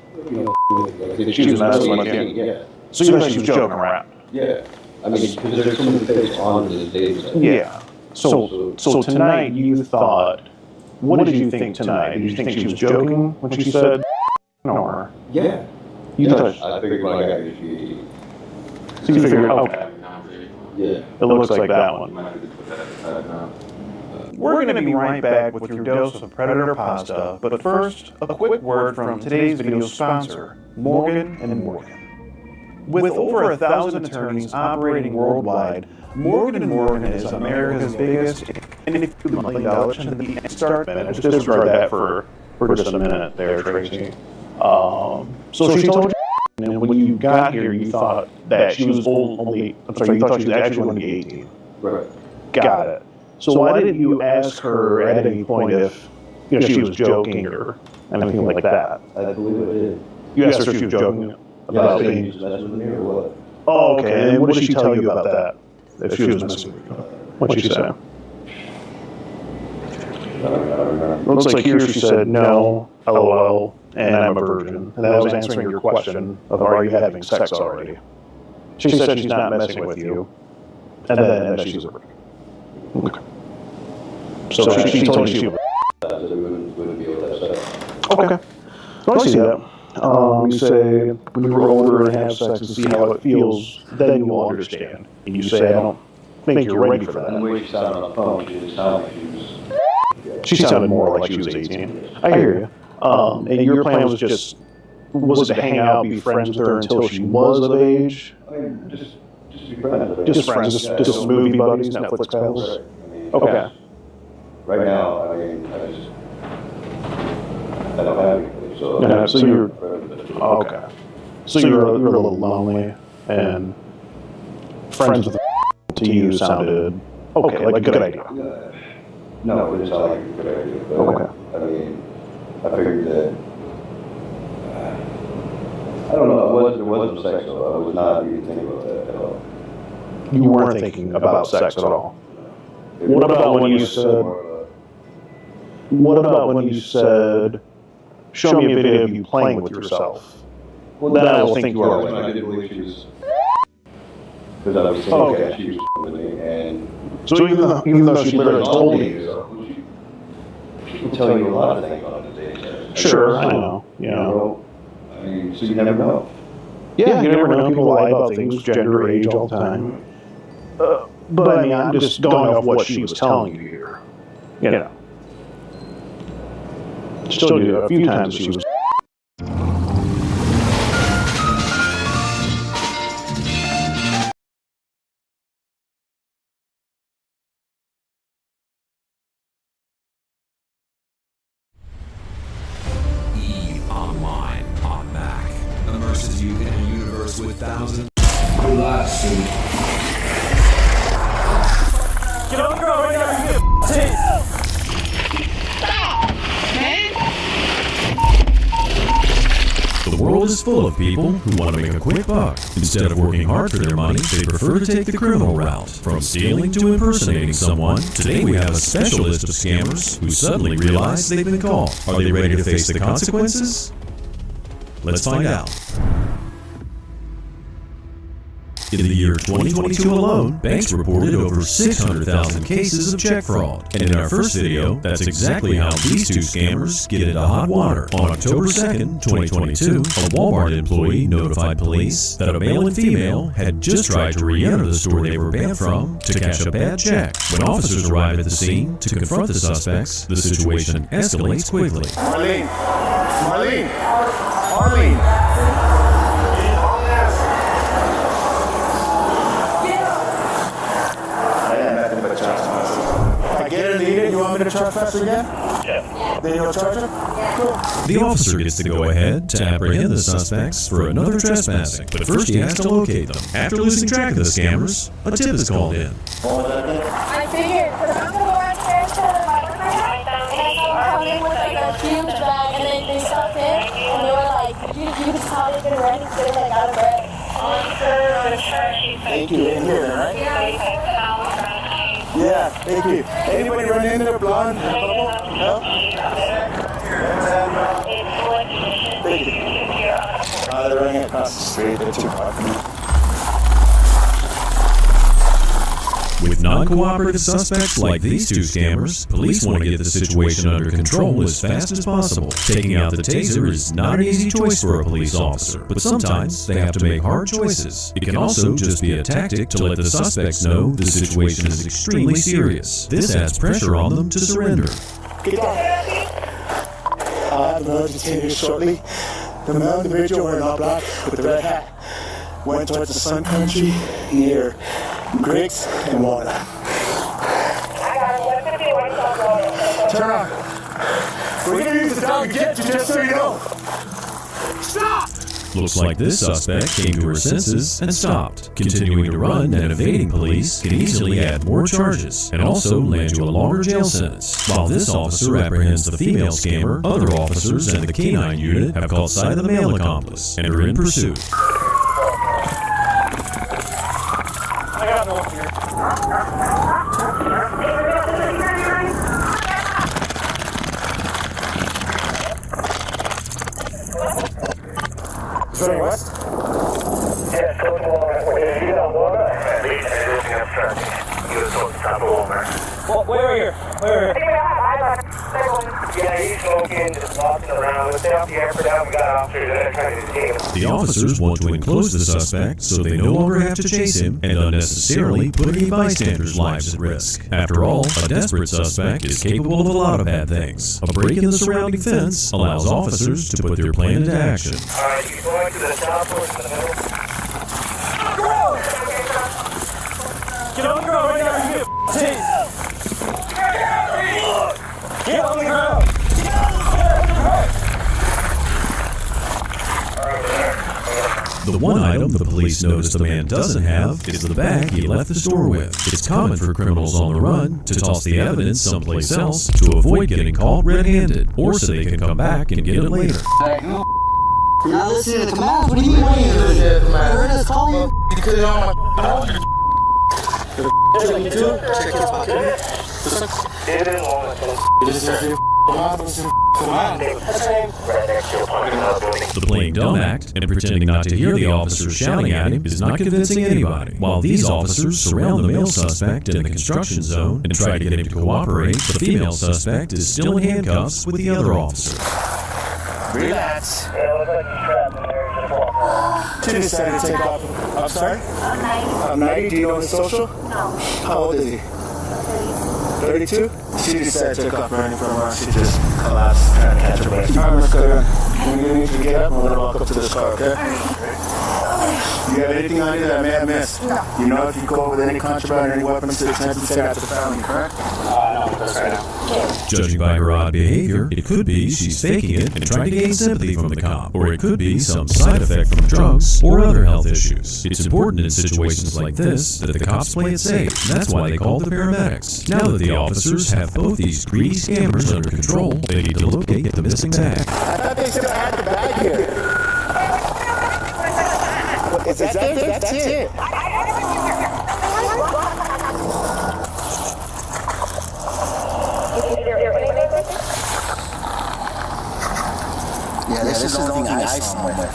She was messing with you? Yeah. So you thought she was joking around? Yeah. I mean, because there's so many things on this database. Yeah. So tonight you thought, what did you think tonight? Did you think she was joking when she said, or? Yeah. You thought, I figured when I got here, she... so you figured, okay. Yeah. It looks like that one. We're going to be right back with your dose of Predator Pasta, but first, a quick word from today's video sponsor, Morgan & Morgan. With over 1,000 attorneys operating worldwide, Morgan & Morgan is America's biggest and $50 million in the start minute. Just disregard that for just a minute there, Tracy. So she told you, and when you got here, you thought that she was you thought she was actually going to be 18. Right. Got it. So why didn't you ask her at any point if she was joking or anything like that? I believe I did. You asked her if she was joking about being... What? Oh, okay. And what did she tell you about that? If she was messing with you? What did she say? Looks like here she said, no, LOL, and I'm a virgin. And that was answering your question of are you having sex already? She said she's not messing with you, and then that she's a virgin. Okay. So she told you she was... Okay. So I see that. You say when you were older and have sex and see how it feels, then you will understand. And you say, I don't think you're ready for that. The way she sounded on the phone, she didn't sound like she was... She sounded more like she was 18. I hear you. And your plan was was it to hang out, be friends with her until she was of age? I mean, just be friends. Just friends, just movie buddies, Netflix pals? Okay. Right now, I mean, I don't have anything, so... Yeah, so you're... Okay. So you're a little lonely, and friends with to you sounded okay, like a good idea. No, it didn't sound like a good idea. But Okay. I mean, I figured that... I don't know, there wasn't sex, though. I was not even thinking about that at all. You weren't thinking about sex at all? What about when you said... What about when you said, show me a video of you playing with yourself? Well, then I will think you are. I didn't believe she was... Because I was thinking that she was with me, and... So even though she literally told you... She can tell you a lot of things on the day. Sure, I know. You know, I mean, so you never know. Yeah, you never know. People lie about things, gender, age, all the time. But I mean, I'm just going off what she was telling you here. You know. She told you a few times she was... Online on Mac immerses you in a universe with thousands. Relax, dude. Get on the ground right now. You get The world is full of people who want to make a quick buck. Instead of working hard for their money, they prefer to take the criminal route. From stealing to impersonating someone, today we have a special list of scammers who suddenly realize they've been caught. Are they ready to face the consequences? Let's find out. In the year 2022 alone, banks reported over 600,000 cases of check fraud. And in our first video, that's exactly how these two scammers get into hot water. On October 2nd, 2022, a Walmart employee notified police that a male and female had just tried to re-enter the store they were banned from to cash a bad check. When officers arrive at the scene to confront the suspects, the situation escalates quickly. Marlene. You want me to trespass again? Yeah. Then you'll charge him? Cool. The officer gets to go ahead to apprehend the suspects for another trespassing, but first he has to locate them. After losing track of the scammers, a tip is called in. I figured, because I'm going to go upstairs to my room, and I come in with like a huge bag, and then they stuffed in, and they were like, you just probably been ready to get like out of bed. Thank you. In here, right? Yeah. Yeah, thank you. Anybody run in there blonde? No? Thank you. They're running across the street. They're too far from me. With non-cooperative suspects like these two scammers, police want to get the situation under control as fast as possible. Taking out the taser is not an easy choice for a police officer, but sometimes they have to make hard choices. It can also just be a tactic to let the suspects know the situation is extremely serious. This adds pressure on them to surrender. Get down. I'll have another detainer shortly. The male individual wearing all black with the red hat went towards the Sun Country near Griggs and Water. Turn on. We're going to use the dog to get you, just so you know. Stop! Looks like this suspect came to her senses and stopped. Continuing to run and evading police can easily add more charges and also land you a longer jail sentence. While this officer apprehends the female scammer, other officers and the K-9 unit have caught sight of the male accomplice and are in pursuit. I got no one here. Is there west? Yeah, go to Walmart. You know Walmart? He's looking up front. He was supposed to stop at Walmart. Well, where are you? Where? Yeah, he's smoking, just walking around. Let's stay off the airport now. We got officers that are trying to detain him. The officers want to enclose the suspect so they no longer have to chase him and unnecessarily put any bystanders' lives at risk. After all, a desperate suspect is capable of a lot of bad things. A break in the surrounding fence allows officers to put their plan into action. Alright, you going to the top or to the middle? Get on the ground right now. You get Get on the ground. The one item the police notice the man doesn't have is the bag he left the store with. It's common for criminals on the run to toss the evidence someplace else to avoid getting caught red-handed, or so they can come back and get it later. You're not listening to the commands? What do you mean when you're doing that? I heard us call you. You put it on my phone. Check his pocket. It is long. Just check your The playing dumb act and pretending not to hear the officers shouting at him is not convincing anybody. While these officers surround the male suspect in the construction zone and try to get him to cooperate, the female suspect is still in handcuffs with the other officer. Relax. Yeah, it looks like he's trapped in there. Just walk around. She decided to take off. I'm sorry? I'm 90. Do you know his social? No. How old is he? 32? She decided to take off running from her. She just collapsed, trying to catch her breath. All right, let's go down. When you need to get up, I'm going to walk up to this car, okay? You have anything on you that I may have missed? No. You know if you go with any contraband or any weapons to attempt to take out the family, correct? No, that's right now. Judging by her odd behavior, it could be she's faking it and trying to gain sympathy from the cop, or it could be some side effect from drugs or other health issues. It's important in situations like this that the cops play it safe. That's why they call the paramedics. Now that the officers have both these greedy scammers under control, they need to locate the missing bag. I thought they still had the bag here. Is that it? That's it. Yeah, this is the only thing I saw with.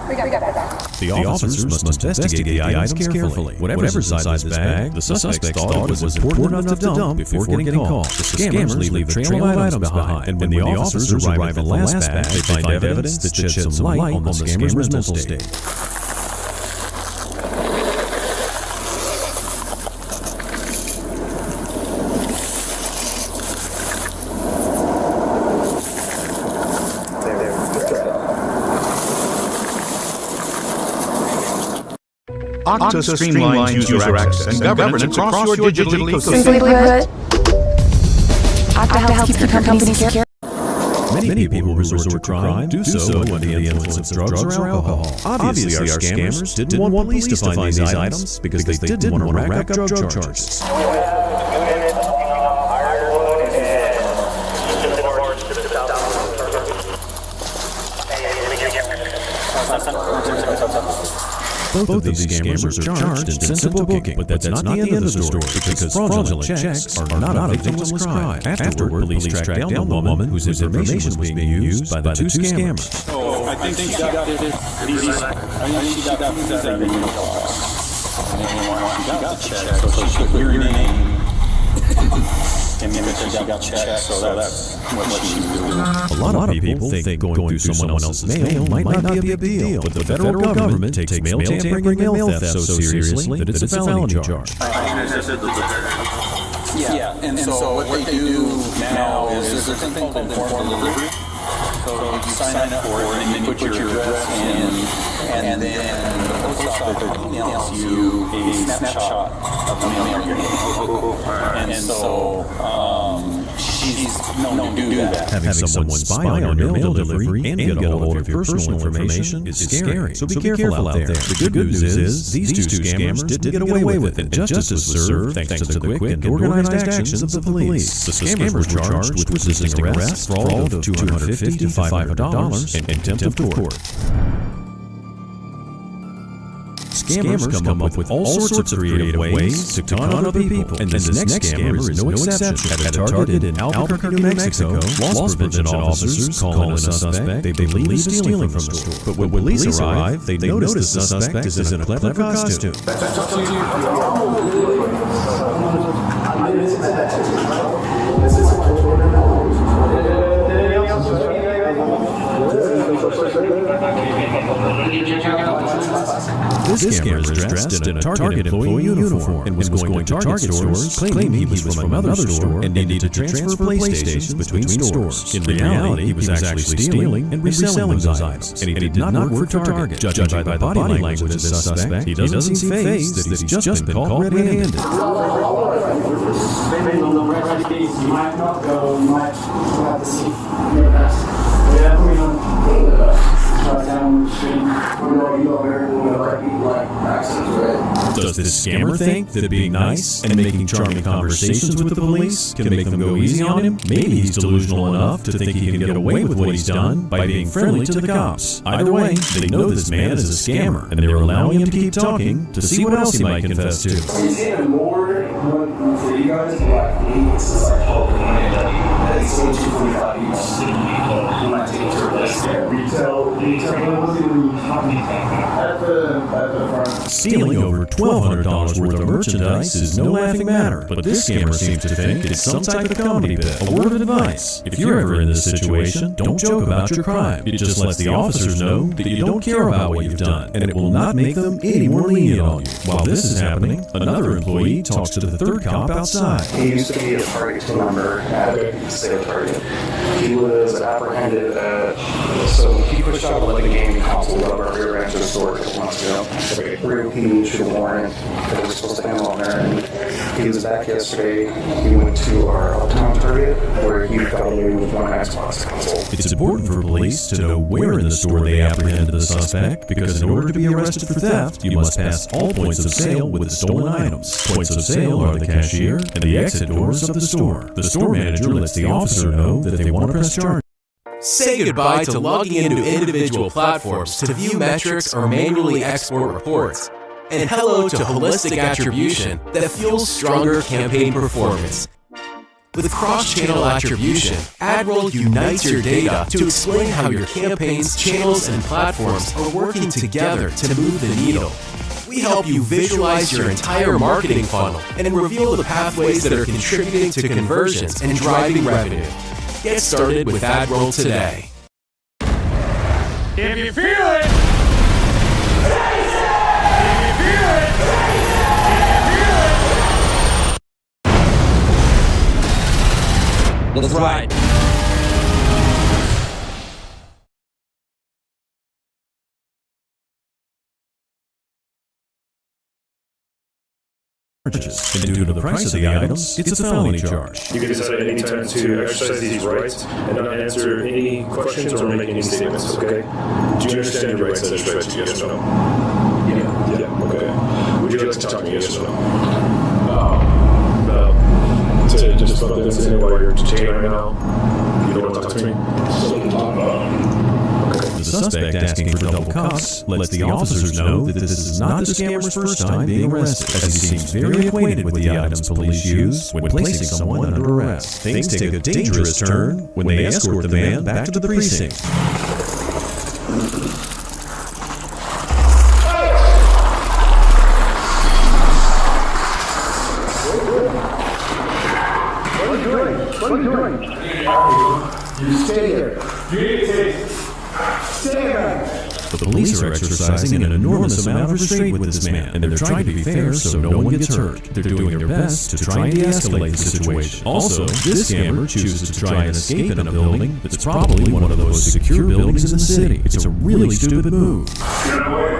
We got that. The officers must investigate the items carefully. Whatever's inside this bag, the suspects thought it was important enough to dump before getting caught. The scammers leave a trail of items behind, and when the officers arrive at the last bag, they find evidence that should shed some light on the scammer's mental state. Okta streamlines user access and governance across your digital ecosystem. Simply put, Okta helps keep your company secure. Many people resort to crime do so under the influence of drugs or alcohol. Obviously, our scammers didn't want police to find these items because they didn't want to rack up drug charges. Both of these scammers are charged and sent to booking, but that's not the end of the story because fraudulent checks are not a victimless crime. Afterward, police tracked down the woman whose information was being used by the two scammers. Oh, I think she got this. I think she got that revenue box. And then when she got the check, so she put your name. And then she got check, so that's what she was doing. A lot of people think going through someone else's mail might not be a big deal, but the federal government takes mail tampering and mail theft so seriously that it's a felony charge. Yeah, and so what they do now is there's a thing called informed delivery. So you sign up for it and then you put your address in, and then the post office emails you a snapshot of the mail you're getting. And so she's known to do that. Having someone spy on your mail delivery and get a hold of your personal information is scary, so be careful out there. The good news is these two scammers didn't get away with it, and justice was served thanks to the quick and organized actions of the police. The scammers were charged with resisting arrest, fraud of $250 to $500, and contempt of court. Scammers come up with all sorts of creative ways to con other people, and this next scammer is no exception. At a Target in Albuquerque, New Mexico, loss prevention officers call in a suspect they believe is stealing from the store. But when police arrive, they notice the suspect is in a clever costume. This scammer is dressed in a Target employee uniform and was going to Target stores claiming he was from another store and needed to transfer PlayStations between stores. In reality, he was actually stealing and reselling those items, and he did not work for Target. Judging by the body language of this suspect, he doesn't seem fazed that he's just been caught red-handed. Maybe on the red case, you might not go, you might have to see. Yeah, we don't down the street. Does this scammer think that being nice and making charming conversations with the police can make them go easy on him? Maybe he's delusional enough to think he can get away with what he's done by being friendly to the cops. Either way, they know this man is a scammer, and they're allowing him to keep talking to see what else he might confess to. It's even more for you guys, like it's like, oh, it's going to 45 each. You might take it to a restaurant. Retail at the front. Stealing over $1,200 worth of merchandise is no laughing matter, but this scammer seems to think it's some type of comedy bit. A word of advice: if you're ever in this situation, don't joke about your crime. It just lets the officers know that you don't care about what you've done, and it will not make them any more lenient on you. While this is happening, another employee talks to the third cop outside. He used to be a Target team member at the state of Target. He was apprehended so he pushed out like a gaming console out of our rear end of the store a couple months ago. He issued a warrant that we're supposed to handle on there, and he was back yesterday. He went to our Uptown Target where he got away with one Xbox console. It's important for police to know where in the store they apprehended the suspect, because in order to be arrested for theft, you must pass all points of sale with the stolen items. Points of sale are the cashier and the exit doors of the store. The store manager lets the officer know that if they want to press charges. Say goodbye to logging into individual platforms to view metrics or manually export reports. And hello to holistic attribution that fuels stronger campaign performance. With cross-channel attribution, AdRoll unites your data to explain how your campaigns, channels, and platforms are working together to move the needle. We help you visualize your entire marketing funnel and reveal the pathways that are contributing to conversions and driving revenue. Get started with AdRoll today. If you feel it, taste it! If you feel it, taste it! If you feel it, Let's ride. And due to the price of the items, it's a felony charge. You can decide at any time to exercise these rights and not answer any questions or make any statements, okay? Do you understand your rights as right to yes or no? Yeah, okay. Would you like to talk to me, yes or no? To just about this while you're detained right now? You don't want to talk to me? The suspect asking for double cuffs lets the officers know that this is not the scammer's first time being arrested, as he seems very acquainted with the items police use when placing someone under arrest. Things take a dangerous turn when they escort the man back to the precinct. What are you doing? You stay here. Stay here. The police are exercising an enormous amount of restraint with this man, and they're trying to be fair so no one gets hurt. They're doing their best to try and de-escalate the situation. Also, this scammer chooses to try and escape in a building that's probably one of those secure buildings in the city. It's a really stupid move. Get away.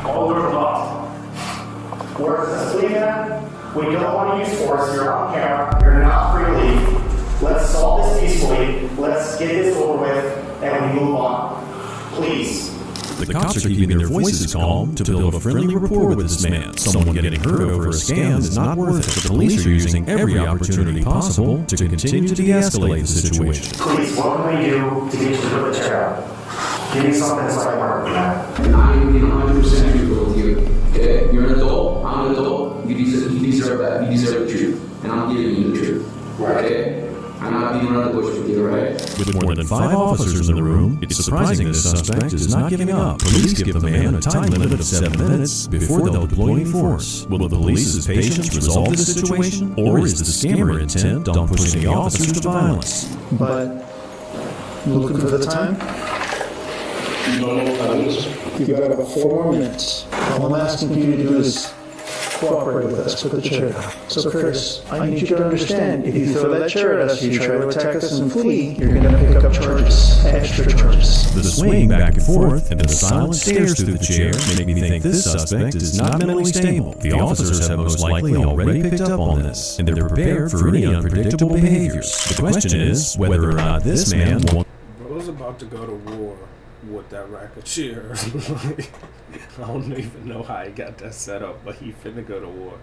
All doors locked. Where's the sleeping at? We don't want to use force. You're on camera. You're not free to leave. Let's solve this peacefully. Let's get this over with, and we move on. Please. The cops are keeping their voices calm to build a friendly rapport with this man. Someone getting hurt over a scam is not worth it. The police are using every opportunity possible to continue to de-escalate the situation. Please, what can we do to get you to put the chair out? Give me something so I can work with that. I'm being 100% truthful with you. Okay? You're an adult. I'm an adult. You deserve that. You deserve the truth. And I'm giving you the truth. Okay? I'm not beating around the bush with you, right? With more than 5 officers in the room, it's surprising this suspect is not giving up. Police give the man a time limit of 7 minutes before they'll deploy any force. Will the police's patience resolve this situation, or is the scammer intent on pushing the officers to violence? But, looking for the time? You've got about 4 more minutes. All I'm asking you to do is cooperate with us, put the chair down. So Chris, I need you to understand, if you throw that chair at us, you try to attack us and flee, you're going to pick up charges, extra charges. The swaying back and forth and the silent stares through the chair make me think this suspect is not mentally stable. The officers have most likely already picked up on this, and they're prepared for any unpredictable behaviors. The question is whether or not this man will... Bro's about to go to war with that rack of chairs. I don't even know how he got that set up, but he finna go to war.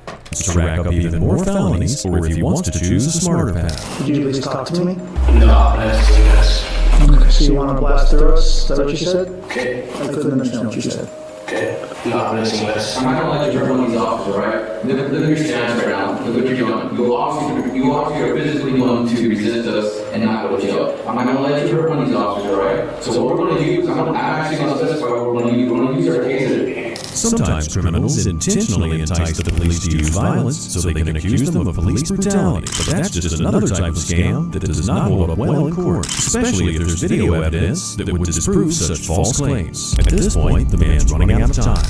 To rack up even more felonies, or if he wants to choose a smarter path. Could you please talk to me? No, that's yes. Okay, so you want to blast through us? Is that what you said? Okay. I couldn't understand what you said. Okay. No, that's yes. I'm not gonna let you hurt one of these officers, right? Look at your stance right now. Look what you're doing. You obviously are physically going to resist us and not go to jail. I'm not gonna let you hurt one of these officers, right? So what we're gonna use, I'm actually gonna specify what we're gonna use. We're gonna use our taser. Sometimes criminals intentionally entice the police to use violence so they can accuse them of police brutality. But that's just another type of scam that does not hold up well in court, especially if there's video evidence that would disprove such false claims. At this point, the man's running out of time.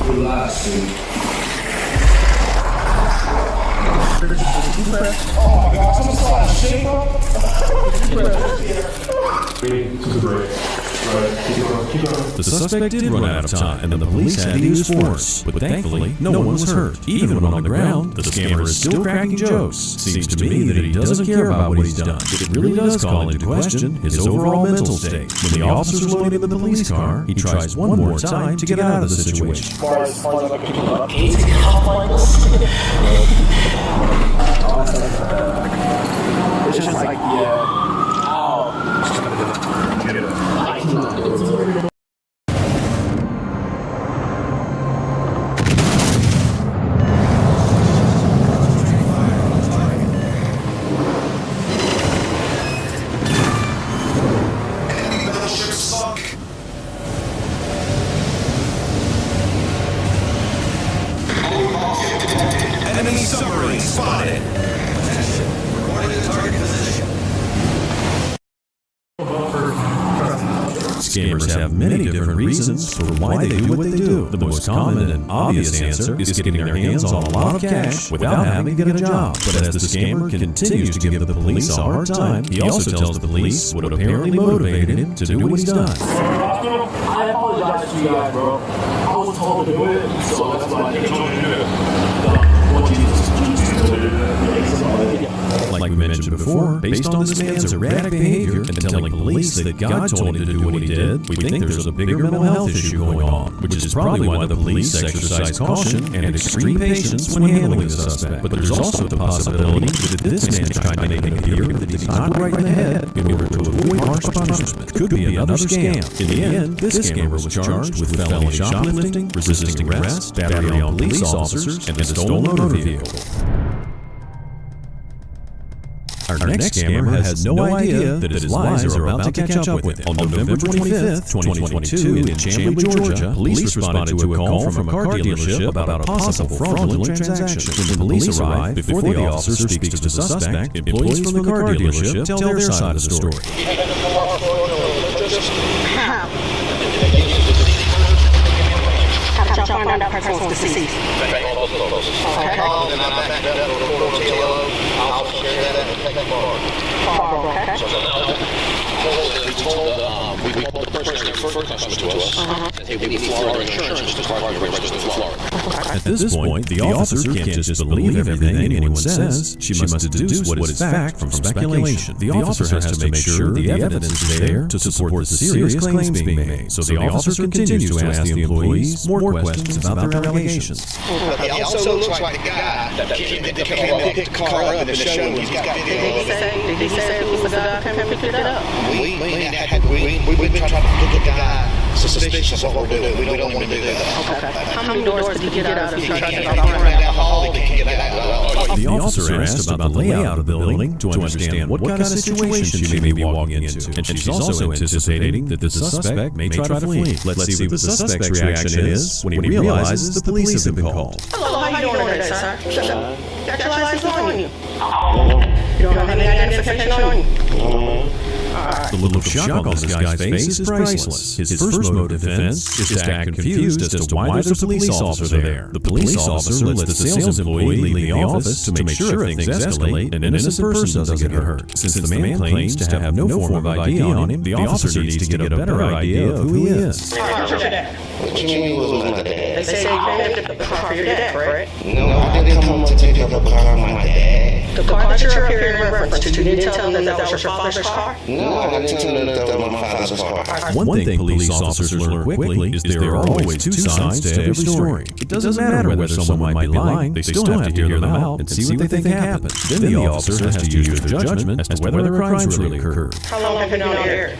Relax, dude. Oh my gosh, I'm sorry, shake up. The suspect did run out of time, and then the police had to use force. But thankfully, no one was hurt. Even when on the ground, the scammer is still cracking jokes. Seems to me that he doesn't care about what he's done. It really does call into question his overall mental state. When the officers load him in the police car, he tries one more time to get out of the situation. It's just like, yeah. Enemy submarine spotted. Reporting the target position. Scammers have many different reasons for why they do what they do. The most common and obvious answer is getting their hands on a lot of cash without having to get a job. But as the scammer continues to give the police a hard time, he also tells the police what apparently motivated him to do what he's done. I apologize to you guys, bro. I was told to do it, so that's why I told you to do it. Like we mentioned before, based on this man's erratic behavior and telling police that God told him to do what he did, we think there's a bigger mental health issue going on, which is probably why the police exercise caution and extreme patience when handling the suspect. But there's also the possibility that this man is trying to make it appear that he's not right in the head in order to avoid harsh punishment. Could be another scam. In the end, this scammer was charged with felony shoplifting, resisting arrest, battery on police officers, and a stolen motor vehicle. Our next scammer has no idea that his lies are about to catch up with him. On November 25th, 2022, in Chamblee, Georgia, police responded to a call from a car dealership about a possible fraudulent transaction. When the police arrive, before the officer speaks to the suspect, employees from the car dealership tell their side of the story. How did y'all find out the person was deceased? We called the person that first customer to us. Hey, we need Florida insurance to park and register to Florida. At this point, the officer can't just believe everything anyone says. She must deduce what is fact from speculation. The officer has to make sure the evidence is there to support the serious claims being made. So the officer continues to ask the employees more questions about their allegations. He also looks like the guy that came and picked the car up in the show. He's got video. Did he say it was the guy who came and picked it up? We've been trying to get the guy suspicious of what we're doing. We don't want to do that. Okay. How many doors did you get out of the truck? The officer asked about the layout of the building to understand what kind of situation she may be walking into, and she's also anticipating that the suspect may try to flee. Let's see what the suspect's reaction is when he realizes the police have been called. Hello, how you doing today, sir? Got your license on you? You don't have any identification on you? The look of shock on this guy's face is priceless. His first mode of defense is to act confused as to why there's a police officer there. The police officer lets the sales employee leave the office to make sure things escalate and an innocent person doesn't get hurt. Since the man claims to have no form of ID on him, the officer needs to get a better idea of who he is. What you mean was my dad? They say you came to pick up the car for your dad, correct? No, I didn't come to pick up a car for my dad. The car that you're here in reference to, you didn't tell them that was your father's car? No, I didn't tell them that was my father's car. One thing police officers learn quickly is there are always two sides to every story. It doesn't matter whether someone might be lying, they still have to hear them out and see what they think happened. Then the officer has to use their judgment as to whether the crimes really occurred. How long have you known Eric?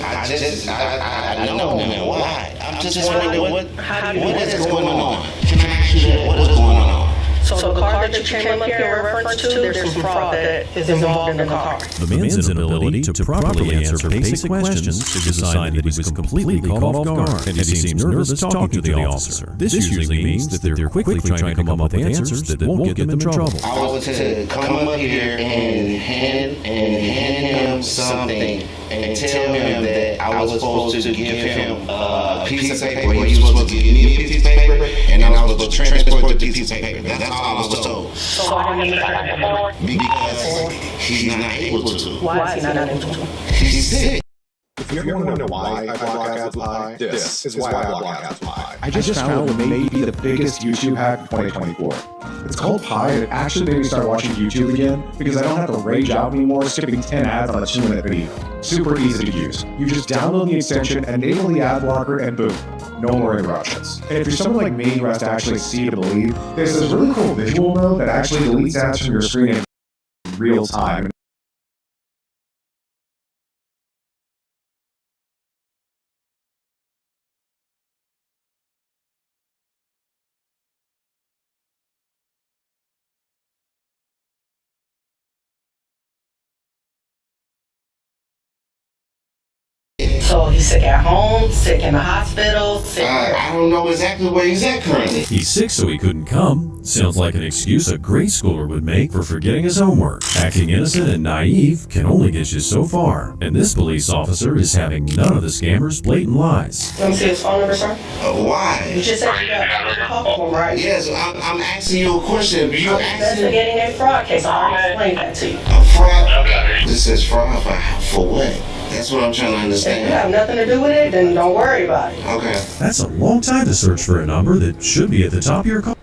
I don't know why. I'm just wondering what is going on. Can I ask you that? What is going on? So the car that you came up here in reference to, there's some fraud that is involved in the car. The man's inability to properly answer basic questions is a sign that he was completely caught off guard, and he seems nervous talking to the officer. This usually means that they're quickly trying to come up with answers that won't get them in trouble. I was to come up here and hand him something and tell him that I was supposed to give him a piece of paper, or he was supposed to give me a piece of paper, and I was supposed to transport the piece of paper. That's all I was told. So why didn't you try before? Because he's not able to. Why is he not able to? He's sick. If you ever want to know why I block ads with Pi, this is why I block ads with Pi. I just found what may be the biggest YouTube hack of 2024. It's called Pi, and it actually made me start watching YouTube again because I don't have to rage out anymore skipping 10 ads on a 2-minute video. Super easy to use. You just download the extension, enable the ad blocker, and boom, no more interruptions. And if you're someone like me who has to actually see to believe, there's this really cool visual mode that actually deletes ads from your screen in real time. So he's sick at home, sick in the hospital, sick. I don't know exactly where he's at currently. He's sick so he couldn't come. Sounds like an excuse a grade schooler would make for forgetting his homework. Acting innocent and naive can only get you so far. And this police officer is having none of the scammer's blatant lies. Let me see his phone number, sir. Why? You just said you got a couple, right? Yes, I'm asking you a question. You're investigating a fraud case. I already explained that to you. A fraud? This is fraud for what? That's what I'm trying to understand. If you have nothing to do with it, then don't worry about it. Okay. That's a long time to search for a number that should be at the top of your call.